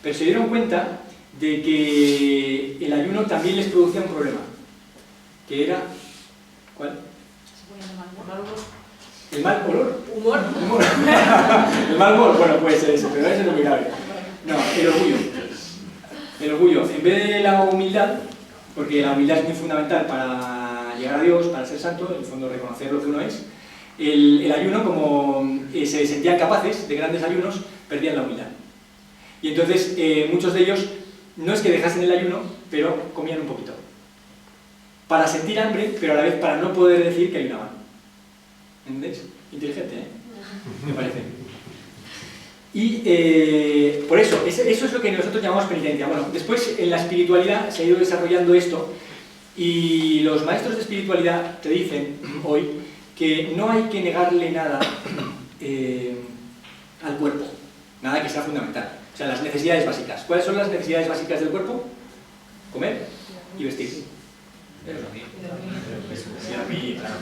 pero se dieron cuenta de que el ayuno también les producía un problema, que era... ¿Cuál? ¿El mal olor? ¿Humor? El mal humor, bueno, puede ser ese, pero ese es lo muy grave. No, el orgullo. El orgullo, en vez de la humildad, porque la humildad es muy fundamental para llegar a Dios, para ser santo, en el fondo reconocer lo que uno es, el ayuno, como se sentían capaces de grandes ayunos, perdían la humildad. Y entonces muchos de ellos no es que dejasen el ayuno, pero comían un poquito. Para sentir hambre, pero a la vez para no poder decir que ayunaban. ¿Entendéis? Inteligente, ¿eh? Me parece. Y por eso es lo que nosotros llamamos penitencia. Bueno, después en la espiritualidad se ha ido desarrollando esto y los maestros de espiritualidad te dicen hoy que no hay que negarle nada al cuerpo, nada que sea fundamental. O sea, las necesidades básicas. ¿Cuáles son las necesidades básicas del cuerpo? Comer y vestir. Y dormir, claro.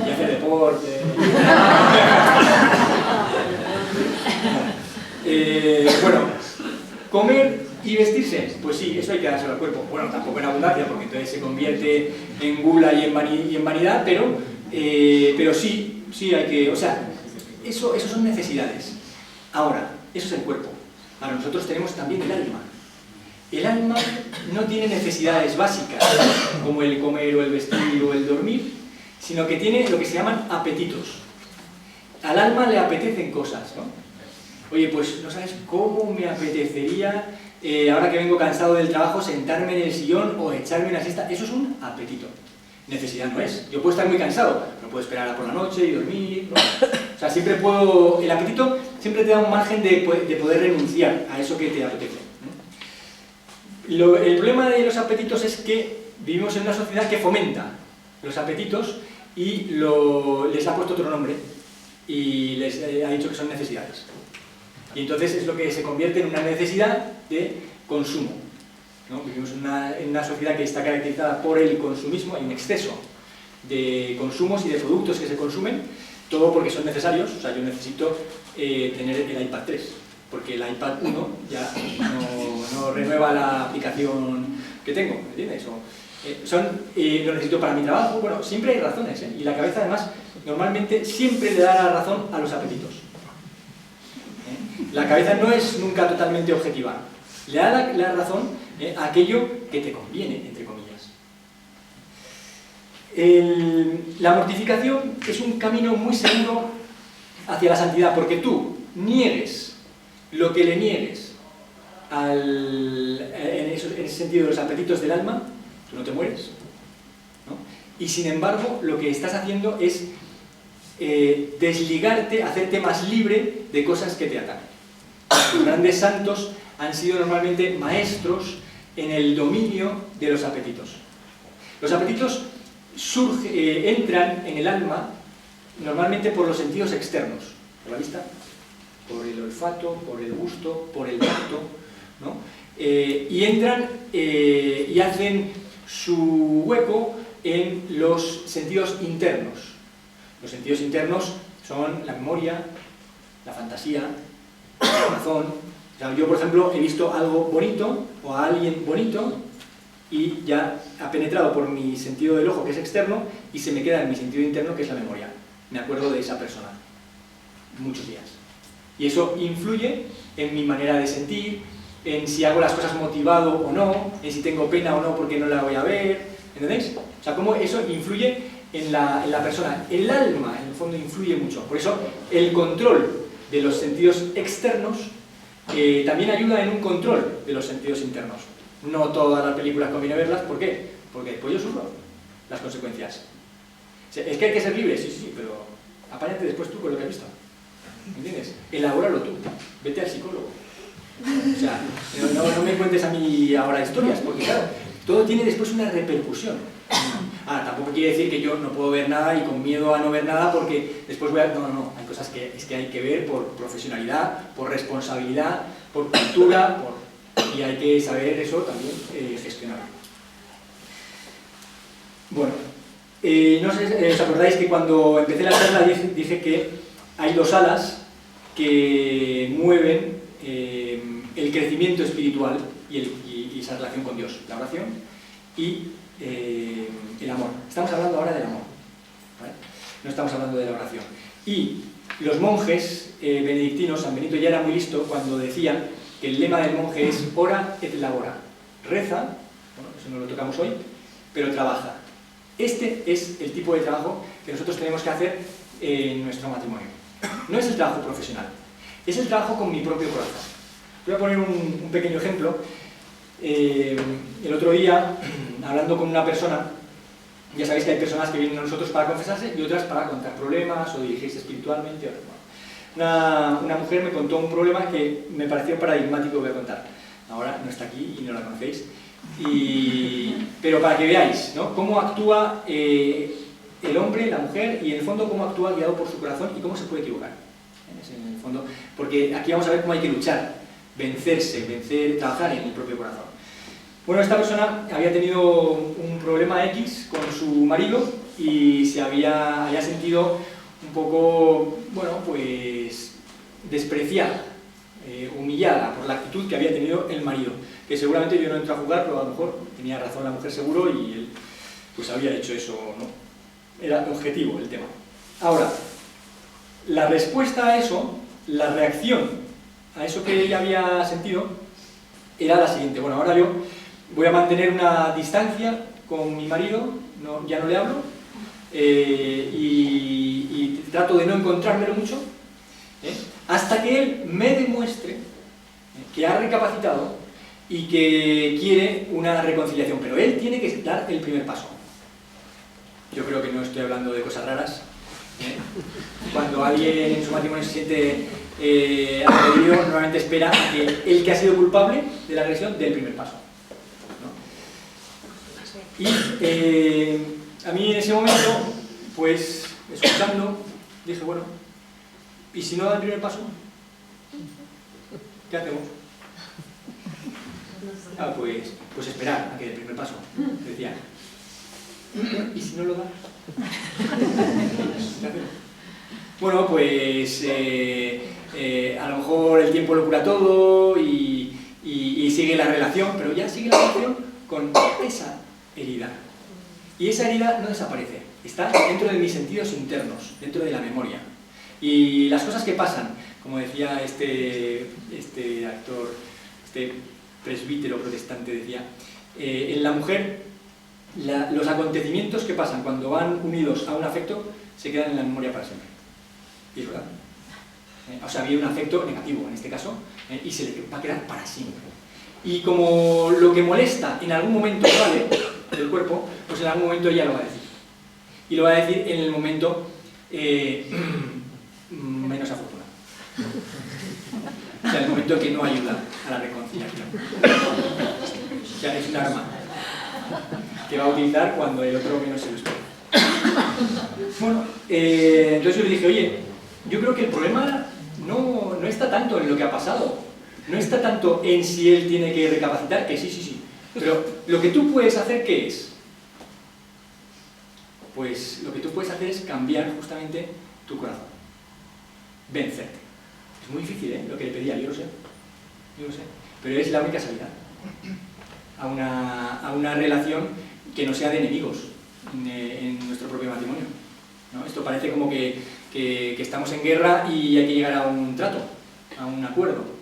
Y hacer deporte. Bueno, comer y vestirse, pues sí, eso hay que dárselo al cuerpo. Bueno, tampoco en abundancia, porque entonces se convierte en gula y en vanidad, pero sí hay que... O sea, eso son necesidades. Ahora, eso es el cuerpo. Ahora, nosotros tenemos también el alma. El alma no tiene necesidades básicas, como el comer o el vestir o el dormir, sino que tiene lo que se llaman apetitos. Al alma le apetecen cosas, ¿no? Oye, pues no sabes cómo me apetecería, ahora que vengo cansado del trabajo, sentarme en el sillón o echarme una siesta. Eso es un apetito. Necesidad no es. Yo puedo estar muy cansado, pero puedo esperar a por la noche y dormir, ¿no? O sea, siempre puedo... El apetito siempre te da un margen de poder renunciar a eso que te apetece. El problema de los apetitos es que vivimos en una sociedad que fomenta los apetitos y les ha puesto otro nombre y les ha dicho que son necesidades. Y entonces es lo que se convierte en una necesidad de consumo, ¿no? Vivimos en una sociedad que está caracterizada por el consumismo, hay un exceso de consumos y de productos que se consumen, todo porque son necesarios. O sea, yo necesito tener el iPad 3, porque el iPad 1 ya no renueva la aplicación que tengo, ¿me entiendes? Lo necesito para mi trabajo. Bueno, siempre hay razones, y la cabeza además normalmente siempre le da la razón a los apetitos. La cabeza no es nunca totalmente objetiva, le da la razón a aquello que te conviene, entre comillas. La mortificación es un camino muy seguro hacia la santidad, porque tú niegues lo que le niegues en ese sentido de los apetitos del alma, tú no te mueres, ¿no? Y sin embargo lo que estás haciendo es desligarte, hacerte más libre de cosas que te atan. Los grandes santos han sido normalmente maestros en el dominio de los apetitos. Los apetitos entran en el alma normalmente por los sentidos externos, por la vista, por el olfato, por el gusto, por el tacto, ¿no? Y entran y hacen su hueco en los sentidos internos. Los sentidos internos son la memoria, la fantasía, el corazón. O sea, yo, por ejemplo, he visto algo bonito o a alguien bonito y ya ha penetrado por mi sentido del ojo, que es externo, y se me queda en mi sentido interno, que es la memoria. Me acuerdo de esa persona muchos días. Y eso influye en mi manera de sentir, en si hago las cosas motivado o no, en si tengo pena o no porque no la voy a ver, ¿entendéis? O sea, cómo eso influye en la persona. El alma, en el fondo, influye mucho. Por eso, el control de los sentidos externos también ayuda en un control de los sentidos internos. No todas las películas conviene verlas, ¿por qué? Porque después yo sufro las consecuencias. O sea, es que hay que ser libre, sí, pero apáñate después tú con lo que has visto. ¿Entiendes? Elabóralo tú, vete al psicólogo. O sea, no me cuentes a mí ahora historias, porque claro, todo tiene después una repercusión. Tampoco quiere decir que yo no puedo ver nada y con miedo a no ver nada porque después voy a... No, hay cosas que es que hay que ver por profesionalidad, por responsabilidad, por cultura, y hay que saber eso también gestionar. Bueno, no sé, ¿os acordáis que cuando empecé la charla dije que hay dos alas que mueven el crecimiento espiritual y esa relación con Dios? La oración y el amor. Estamos hablando ahora del amor, ¿vale? No estamos hablando de la oración. Y los monjes benedictinos, San Benito ya era muy listo cuando decía que el lema del monje es ora et labora. Reza, bueno, eso no lo tocamos hoy, pero trabaja. Este es el tipo de trabajo que nosotros tenemos que hacer en nuestro matrimonio. No es el trabajo profesional, es el trabajo con mi propio corazón. Voy a poner un pequeño ejemplo. El otro día, hablando con una persona, ya sabéis que hay personas que vienen a nosotros para confesarse y otras para contar problemas o dirigirse espiritualmente. Una mujer me contó un problema que me pareció paradigmático, voy a contar. Ahora no está aquí y no la conocéis. Pero para que veáis, ¿no?, cómo actúa el hombre, la mujer, y en el fondo cómo actúa guiado por su corazón y cómo se puede equivocar. En el fondo, porque aquí vamos a ver cómo hay que luchar, vencer, trabajar en el propio corazón. Bueno, esta persona había tenido un problema X con su marido y se había sentido un poco, bueno, pues despreciada, humillada por la actitud que había tenido el marido, que seguramente yo no entro a jugar, pero a lo mejor tenía razón la mujer seguro y él pues había hecho eso, ¿no? Era objetivo el tema. Ahora, la respuesta a eso, la reacción a eso que ella había sentido, era la siguiente: bueno, ahora yo voy a mantener una distancia con mi marido, ya no le hablo, y trato de no encontrármelo mucho, hasta que él me demuestre que ha recapacitado y que quiere una reconciliación, pero él tiene que dar el primer paso. Yo creo que no estoy hablando de cosas raras. Cuando alguien en su matrimonio se siente agredido, normalmente espera a que el que ha sido culpable de la agresión dé el primer paso, ¿no? Y a mí en ese momento, pues escuchando, dije, bueno, ¿y si no da el primer paso? ¿Qué hacemos? Pues esperar a que dé el primer paso, decía. ¿Y si no lo da? Bueno, pues a lo mejor el tiempo lo cura todo y sigue la relación, pero ya sigue la relación con herida. Y esa herida no desaparece, está dentro de mis sentidos internos, dentro de la memoria. Y las cosas que pasan, como decía este actor, este presbítero protestante decía, en la mujer los acontecimientos que pasan cuando van unidos a un afecto se quedan en la memoria para siempre. Y es verdad. O sea, había un afecto negativo en este caso, y se le va a quedar para siempre. Y como lo que molesta en algún momento sale del cuerpo, pues en algún momento ella lo va a decir. Y lo va a decir en el momento menos afortunado. O sea, en el momento que no ayuda a la reconciliación. O sea, es un arma que va a utilizar cuando el otro menos se lo espera. Bueno, entonces yo le dije, oye, yo creo que el problema no está tanto en lo que ha pasado, no está tanto en si él tiene que recapacitar, que sí, pero lo que tú puedes hacer, ¿qué es? Pues lo que tú puedes hacer es cambiar justamente tu corazón, vencerte. Es muy difícil, ¿eh? Lo que le pedía, yo lo sé, pero es la única salida a una relación que no sea de enemigos en nuestro propio matrimonio, ¿no? Esto parece como que estamos en guerra y hay que llegar a un trato, a un acuerdo.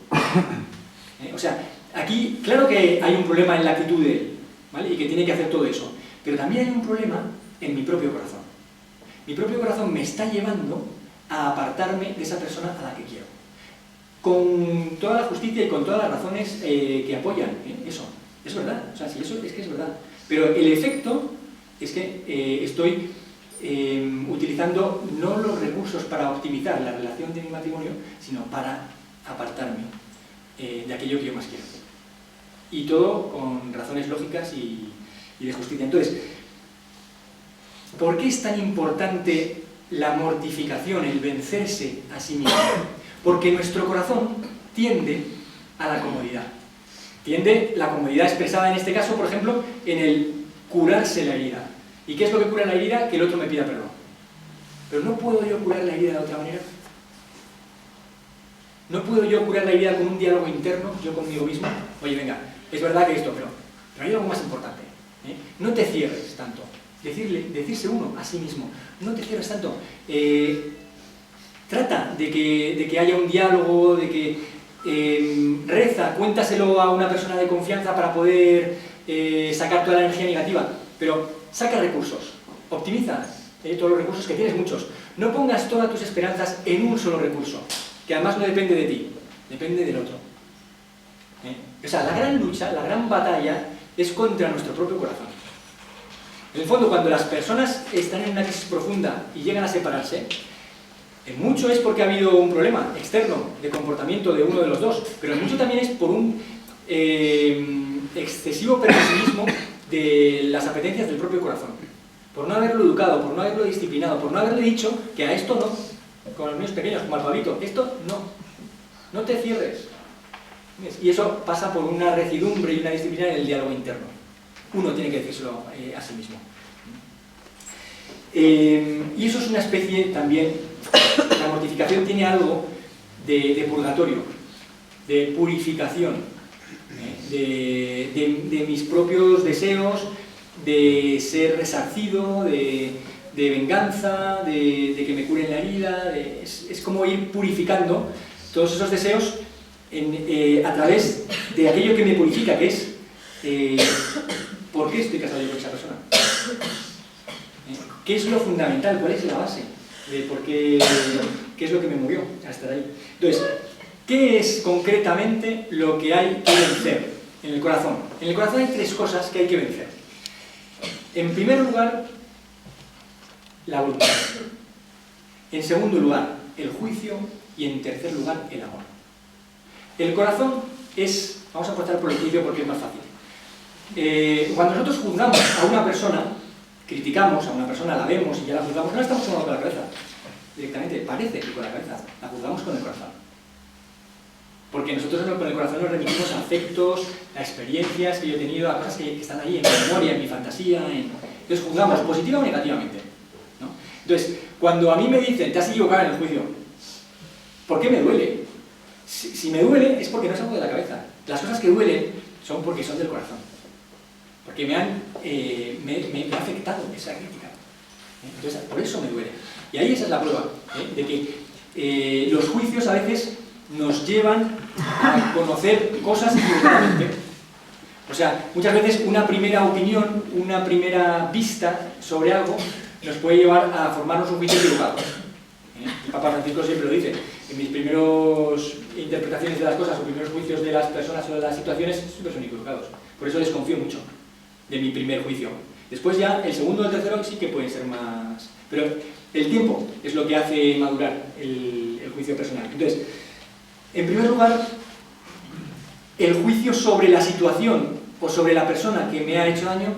O sea, aquí, claro que hay un problema en la actitud de él, ¿vale? Y que tiene que hacer todo eso, pero también hay un problema en mi propio corazón. Mi propio corazón me está llevando a apartarme de esa persona a la que quiero. Con toda la justicia y con todas las razones que apoyan, eso. Es verdad, o sea, sí, eso es que es verdad. Pero el efecto es que estoy utilizando no los recursos para optimizar la relación de mi matrimonio, sino para apartarme de aquello que yo más quiero. Y todo con razones lógicas y de justicia. Entonces, ¿por qué es tan importante la mortificación, el vencerse a sí mismo? Porque nuestro corazón tiende a la comodidad. Tiende la comodidad expresada en este caso, por ejemplo, en el curarse la herida. ¿Y qué es lo que cura la herida? Que el otro me pida perdón. Pero ¿no puedo yo curar la herida de otra manera? ¿No puedo yo curar la herida con un diálogo interno, yo conmigo mismo? Oye, venga, es verdad que esto, pero hay algo más importante. No te cierres tanto. Decirse uno a sí mismo, no te cierres tanto. Trata de que haya un diálogo, de que reza, cuéntaselo a una persona de confianza para poder sacar toda la energía negativa, pero saca recursos, optimiza todos los recursos que tienes, muchos. No pongas todas tus esperanzas en un solo recurso, que además no depende de ti, depende del otro. O sea, la gran lucha, la gran batalla es contra nuestro propio corazón. En el fondo, cuando las personas están en una crisis profunda y llegan a separarse, en mucho es porque ha habido un problema externo de comportamiento de uno de los dos, pero en mucho también es por un excesivo permisivismo de las apetencias del propio corazón. Por no haberlo educado, por no haberlo disciplinado, por no haberle dicho que a esto no, con los niños pequeños, como al Pablito, esto no te cierres. Y eso pasa por una recidumbre y una disciplina en el diálogo interno. Uno tiene que decírselo a sí mismo. Y eso es una especie también, la mortificación tiene algo de purgatorio, de purificación, de mis propios deseos, de ser resarcido, de venganza, de que me curen la herida, es como ir purificando todos esos deseos a través de aquello que me purifica, que es ¿por qué estoy casado yo con esa persona? ¿Qué es lo fundamental? ¿Cuál es la base de por qué es lo que me movió a estar ahí? Entonces, ¿qué es concretamente lo que hay que vencer en el corazón? En el corazón hay tres cosas que hay que vencer. En primer lugar, la voluntad. En segundo lugar, el juicio. Y en tercer lugar, el amor. El corazón es, vamos a empezar por el juicio porque es más fácil. Cuando nosotros juzgamos a una persona, criticamos a una persona, la vemos y ya la juzgamos, no la estamos juzgando con la cabeza. Directamente, parece que con la cabeza, la juzgamos con el corazón. Porque nosotros con el corazón nos remitimos a afectos, a experiencias que yo he tenido, a cosas que están ahí en mi memoria, en mi fantasía. Entonces juzgamos positiva o negativamente, ¿no? Entonces, cuando a mí me dicen, te has equivocado en el juicio, ¿por qué me duele? Si me duele es porque no es algo de la cabeza. Las cosas que duelen son porque son del corazón. porque me ha afectado esa crítica. Entonces, por eso me duele. Y ahí esa es la prueba, de que los juicios a veces nos llevan a conocer cosas equivocadamente. O sea, muchas veces una primera opinión, una primera vista sobre algo nos puede llevar a formarnos un juicio equivocado. El Papa Francisco siempre lo dice, en mis primeras interpretaciones de las cosas o primeros juicios de las personas o de las situaciones siempre son equivocados. Por eso desconfío mucho de mi primer juicio. Después ya el segundo o el tercero sí que pueden ser más... Pero el tiempo es lo que hace madurar el juicio personal. Entonces, en primer lugar, el juicio sobre la situación o sobre la persona que me ha hecho daño,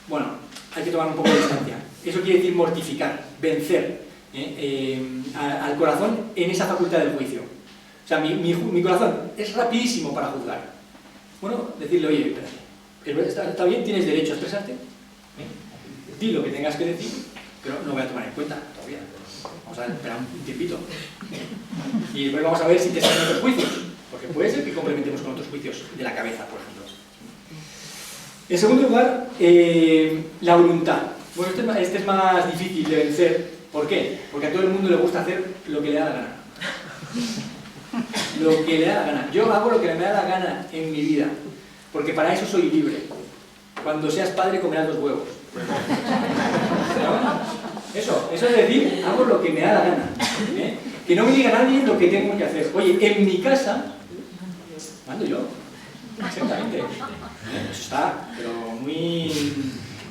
bueno, hay que tomar un poco de distancia. Eso quiere decir mortificar, vencer al corazón en esa facultad del juicio. O sea, mi corazón es rapidísimo para juzgar. Bueno, decirle, oye, espérate, está bien, tienes derecho a expresarte, di lo que tengas que decir, pero no voy a tomar en cuenta todavía. Vamos a esperar un tiempito. Y después vamos a ver si te salen otros juicios, porque puede ser que complementemos con otros juicios de la cabeza, por ejemplo. En segundo lugar, la voluntad. Bueno, este es más difícil de vencer. ¿Por qué? Porque a todo el mundo le gusta hacer lo que le da la gana. Lo que le da la gana. Yo hago lo que me da la gana en mi vida, porque para eso soy libre. Cuando seas padre comerás 2 huevos. Eso es decir, hago lo que me da la gana. Que no me diga nadie lo que tengo que hacer. Oye, en mi casa, mando yo. Exactamente. Eso está, pero muy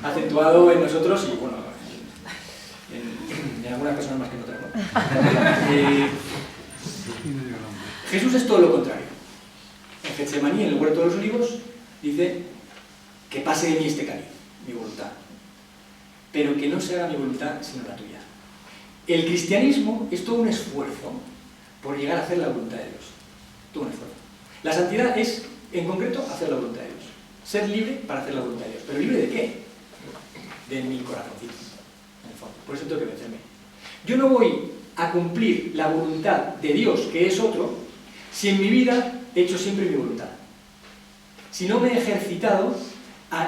acentuado en nosotros y, bueno, en algunas personas más que en otras, ¿no? Jesús es todo lo contrario. En Getsemaní, en el huerto de los olivos, dice que pase de mí este cáliz, mi voluntad, pero que no se haga mi voluntad sino la tuya. El cristianismo es todo un esfuerzo por llegar a hacer la voluntad de Dios. Todo un esfuerzo. La santidad es, en concreto, hacer la voluntad de Dios. Ser libre para hacer la voluntad de Dios. ¿Pero libre de qué? De mi corazoncito, en el fondo. Por eso tengo que vencerme. Yo no voy a cumplir la voluntad de Dios, que es otro, si en mi vida he hecho siempre mi voluntad. Si no me he ejercitado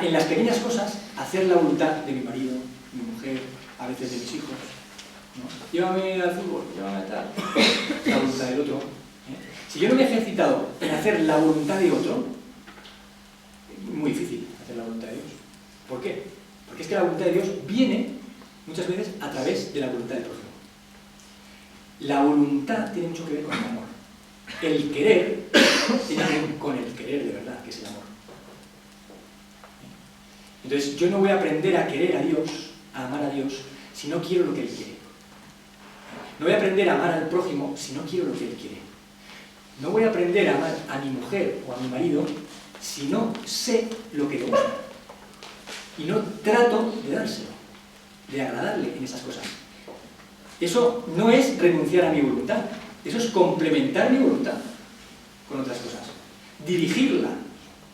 en las pequeñas cosas a hacer la voluntad de mi marido, mi mujer, a veces de mis hijos, ¿no? Llévame al fútbol, llévame a tal, la voluntad del otro. Si yo no me he ejercitado en hacer la voluntad de otro, es muy difícil hacer la voluntad de Dios. ¿Por qué? Porque es que la voluntad de Dios viene muchas veces a través de la voluntad del prójimo. La voluntad tiene mucho que ver con el amor. El querer tiene que ver con el querer de verdad, que es el amor. Entonces, yo no voy a aprender a querer a Dios, a amar a Dios, si no quiero lo que Él quiere. No voy a aprender a amar al prójimo si no quiero lo que Él quiere. No voy a aprender a amar a mi mujer o a mi marido si no sé lo que le gusta. Y no trato de dárselo, de agradarle en esas cosas. Eso no es renunciar a mi voluntad, eso es complementar mi voluntad con otras cosas. Dirigirla,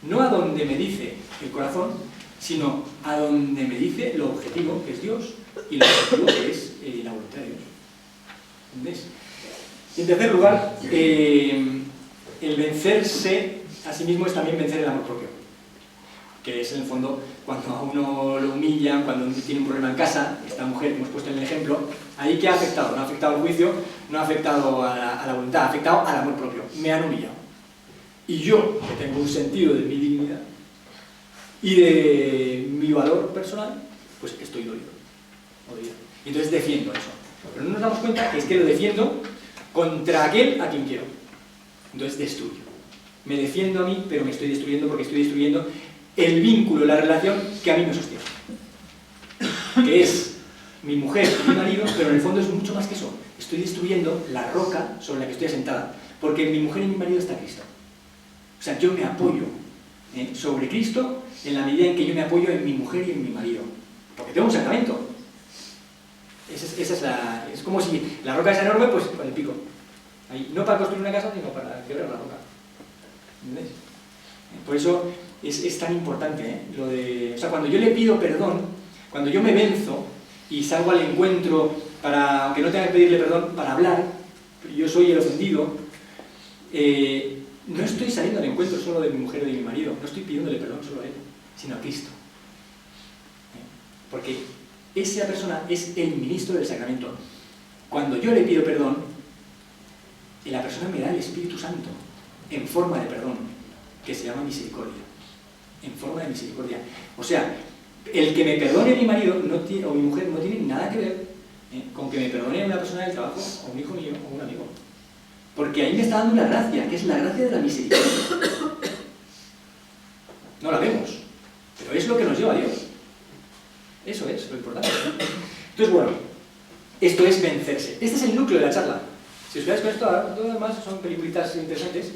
no a donde me dice el corazón, sino a donde me dice lo objetivo, que es Dios, y lo objetivo, que es la voluntad de Dios. ¿Entendéis? Y en tercer lugar, el vencerse a sí mismo es también vencer el amor propio, que es en el fondo cuando a uno lo humillan, cuando tiene un problema en casa, esta mujer que hemos puesto en el ejemplo, ahí ¿qué ha afectado? No ha afectado al juicio, no ha afectado a la voluntad, ha afectado al amor propio, me han humillado. Y yo, que tengo un sentido de mi dignidad y de mi valor personal, pues estoy dolido. Y entonces defiendo eso. Pero no nos damos cuenta que es que lo defiendo contra aquel a quien quiero. Entonces destruyo. Me defiendo a mí, pero me estoy destruyendo porque estoy destruyendo el vínculo, la relación que a mí me sostiene. Que es mi mujer y mi marido, pero en el fondo es mucho más que eso. Estoy destruyendo la roca sobre la que estoy asentada. Porque en mi mujer y mi marido está Cristo. O sea, yo me apoyo sobre Cristo en la medida en que yo me apoyo en mi mujer y en mi marido. Porque tengo un sacramento. Es como si la roca es enorme, pues con el pico. Ahí, no para construir una casa, sino para quebrar la roca. ¿Entendéis? Por eso es tan importante, lo de... O sea, cuando yo le pido perdón, cuando yo me venzo y salgo al encuentro para, aunque no tenga que pedirle perdón, para hablar, yo soy el ofendido, no estoy saliendo al encuentro solo de mi mujer o de mi marido, no estoy pidiéndole perdón solo a él, sino a Cristo. porque esa persona es el ministro del sacramento. Cuando yo le pido perdón, la persona me da el Espíritu Santo en forma de perdón, que se llama misericordia, en forma de misericordia. O sea, el que me perdone mi marido o mi mujer no tiene nada que ver con que me perdone una persona del trabajo, o un hijo mío, o un amigo. Porque ahí me está dando una gracia, que es la gracia de la misericordia. No la vemos, pero es lo que nos lleva a Dios. Eso es lo importante. Entonces, bueno, esto es vencerse. Este es el núcleo de la charla. Si os quedáis con esto, todo lo demás son peliculitas interesantes.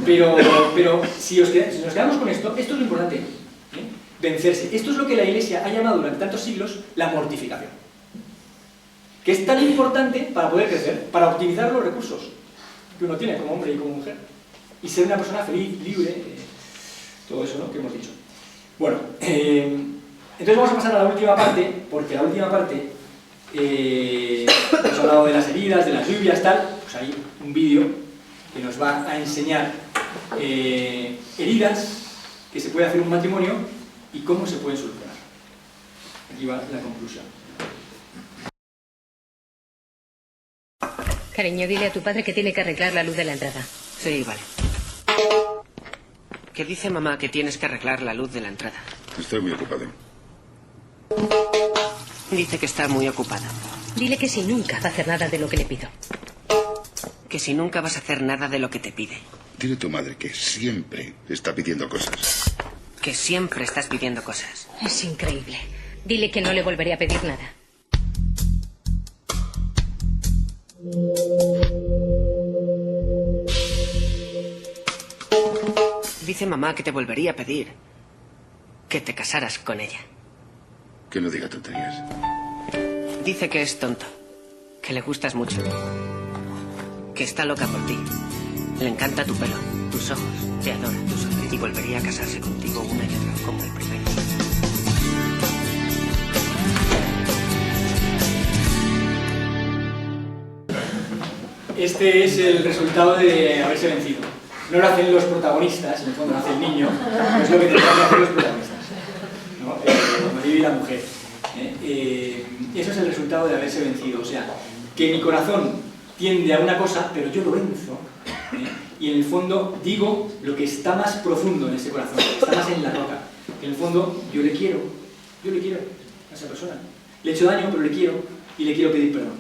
Pero si nos quedamos con esto, esto es lo importante. Vencerse. Esto es lo que la Iglesia ha llamado durante tantos siglos la mortificación. Que es tan importante para poder crecer, para optimizar los recursos que uno tiene como hombre y como mujer. Y ser una persona feliz, libre, todo eso, ¿no?, que hemos dicho. Bueno, entonces vamos a pasar a la última parte, porque la última parte hemos hablado de las heridas, de las lluvias, tal. Pues hay un vídeo que nos va a enseñar heridas que se puede hacer en un matrimonio y cómo se pueden solucionar. Aquí va la conclusión. Cariño, dile a tu padre que tiene que arreglar la luz de la entrada. Sí, vale. ¿Qué dice mamá que tienes que arreglar la luz de la entrada? Estoy muy ocupado. Dice que está muy ocupada. Dile que si nunca va a hacer nada de lo que le pido. Que si nunca vas a hacer nada de lo que te pide. Dile a tu madre que siempre está pidiendo cosas. Que siempre estás pidiendo cosas. Es increíble. Dile que no le volveré a pedir nada. Dice mamá que te volvería a pedir que te casaras con ella. Que no diga tonterías. Dice que es tonto, que le gustas mucho, que está loca por ti. Le encanta tu pelo, tus ojos, te adora, tu sonrisa. Y volvería a casarse contigo una y otra, como el primero. Este es el resultado de haberse vencido. No lo hacen los protagonistas, en el fondo lo hace el niño, no es lo que tendrían que hacer los protagonistas, ¿no? El marido y la mujer. Eso es el resultado de haberse vencido. O sea, que mi corazón tiende a una cosa, pero yo lo venzo, y en el fondo digo lo que está más profundo en ese corazón, lo que está más en la roca. Que en el fondo yo le quiero a esa persona. Le he hecho daño, pero le quiero, y le quiero pedir perdón.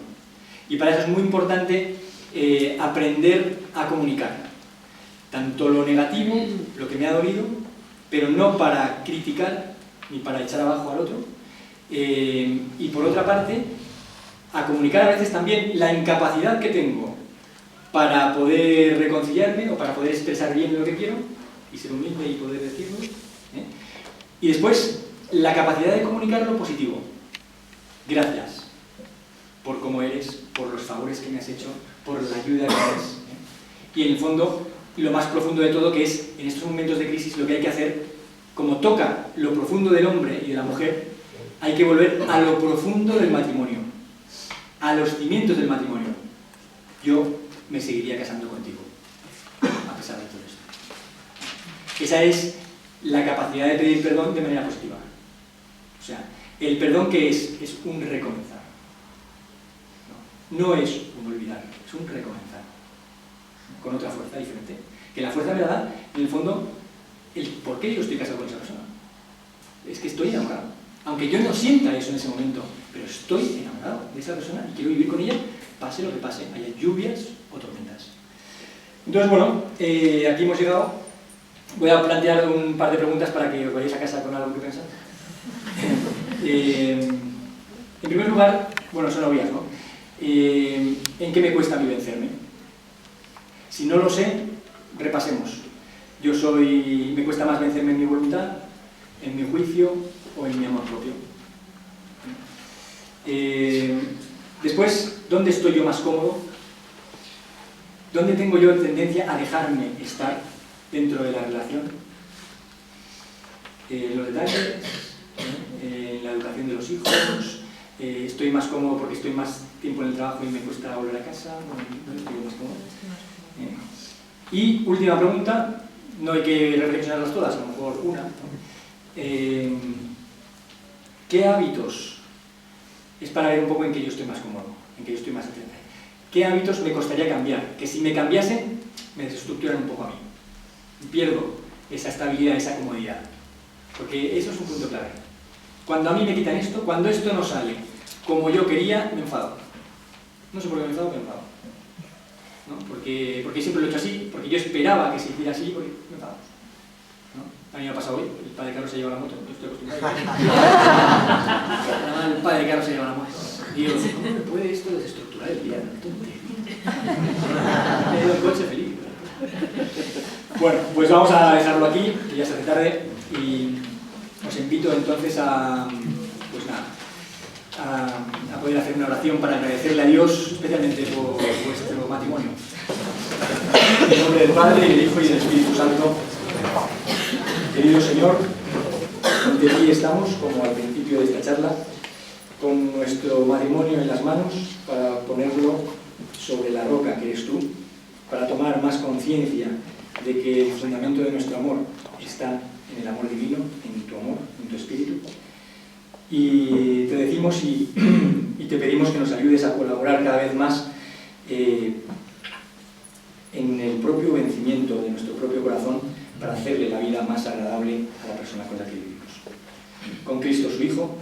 Y para eso es muy importante aprender a comunicar. Tanto lo negativo, lo que me ha dolido, pero no para criticar ni para echar abajo al otro. Y por otra parte, a comunicar a veces también la incapacidad que tengo para poder reconciliarme o para poder expresar bien lo que quiero y ser humilde y poder decirlo. Y después, la capacidad de comunicar lo positivo. Gracias por cómo eres, por los favores que me has hecho, por la ayuda que me das. Y en el fondo, lo más profundo de todo, que es, en estos momentos de crisis, lo que hay que hacer, como toca lo profundo del hombre y de la mujer, hay que volver a lo profundo del matrimonio, a los cimientos del matrimonio. Yo me seguiría casando contigo, a pesar de todo esto. Esa es la capacidad de pedir perdón de manera positiva. O sea, el perdón que es un recomenzar. No es un olvidar, es un recomenzar. Con otra fuerza diferente. Que la fuerza me la da, en el fondo, el por qué yo estoy casado con esa persona. Es que estoy enamorado. Aunque yo no sienta eso en ese momento, pero estoy enamorado de esa persona y quiero vivir con ella, pase lo que pase, haya lluvias o tormentas. Entonces, bueno, aquí hemos llegado. Voy a plantear un par de preguntas para que os vayáis a casa con algo que pensar. En primer lugar, bueno, son obvias, ¿no? ¿En qué me cuesta a mí vencerme? Si no lo sé, repasemos. Me cuesta más vencerme en mi voluntad, en mi juicio o en mi amor propio. Después, ¿dónde estoy yo más cómodo? ¿Dónde tengo yo tendencia a dejarme estar dentro de la relación? Los detalles, la educación de los hijos, estoy más cómodo porque estoy más tiempo en el trabajo y me cuesta volver a casa, ¿dónde estoy más cómodo? Y última pregunta, no hay que reflexionarlas todas, a lo mejor una, ¿no? ¿qué hábitos? Es para ver un poco en que yo estoy más cómodo, en que yo estoy más atento. ¿Qué hábitos me costaría cambiar? Que si me cambiasen, me desestructuran un poco a mí. Pierdo esa estabilidad, esa comodidad. Porque eso es un punto clave. Cuando a mí me quitan esto, cuando esto no sale como yo quería, me enfado. No sé por qué me enfado, pero me enfado. ¿No? Porque siempre lo he hecho así, porque yo esperaba que se hiciera así, porque me enfado. ¿No? A mí me ha pasado hoy, el padre Carlos se lleva la moto, yo estoy acostumbrado. El padre Carlos se lleva la moto. Y digo, ¿cómo me puede esto desestructurar el día? Me he ido en coche feliz. Bueno, pues vamos a dejarlo aquí, que ya se hace tarde, y os invito entonces a poder hacer una oración para agradecerle a Dios, especialmente por vuestro matrimonio. En nombre del Padre, y del Hijo y del Espíritu Santo. Querido Señor, ante ti estamos, como al principio de esta charla, con nuestro matrimonio en las manos para ponerlo sobre la roca que eres tú, para tomar más conciencia de que el fundamento de nuestro amor está en el amor divino, en tu amor, en tu espíritu. Y te decimos y te pedimos que nos ayudes a colaborar cada vez más en el propio vencimiento de nuestro propio corazón para hacerle la vida más agradable a la persona con la que vivimos. Con Cristo su Hijo.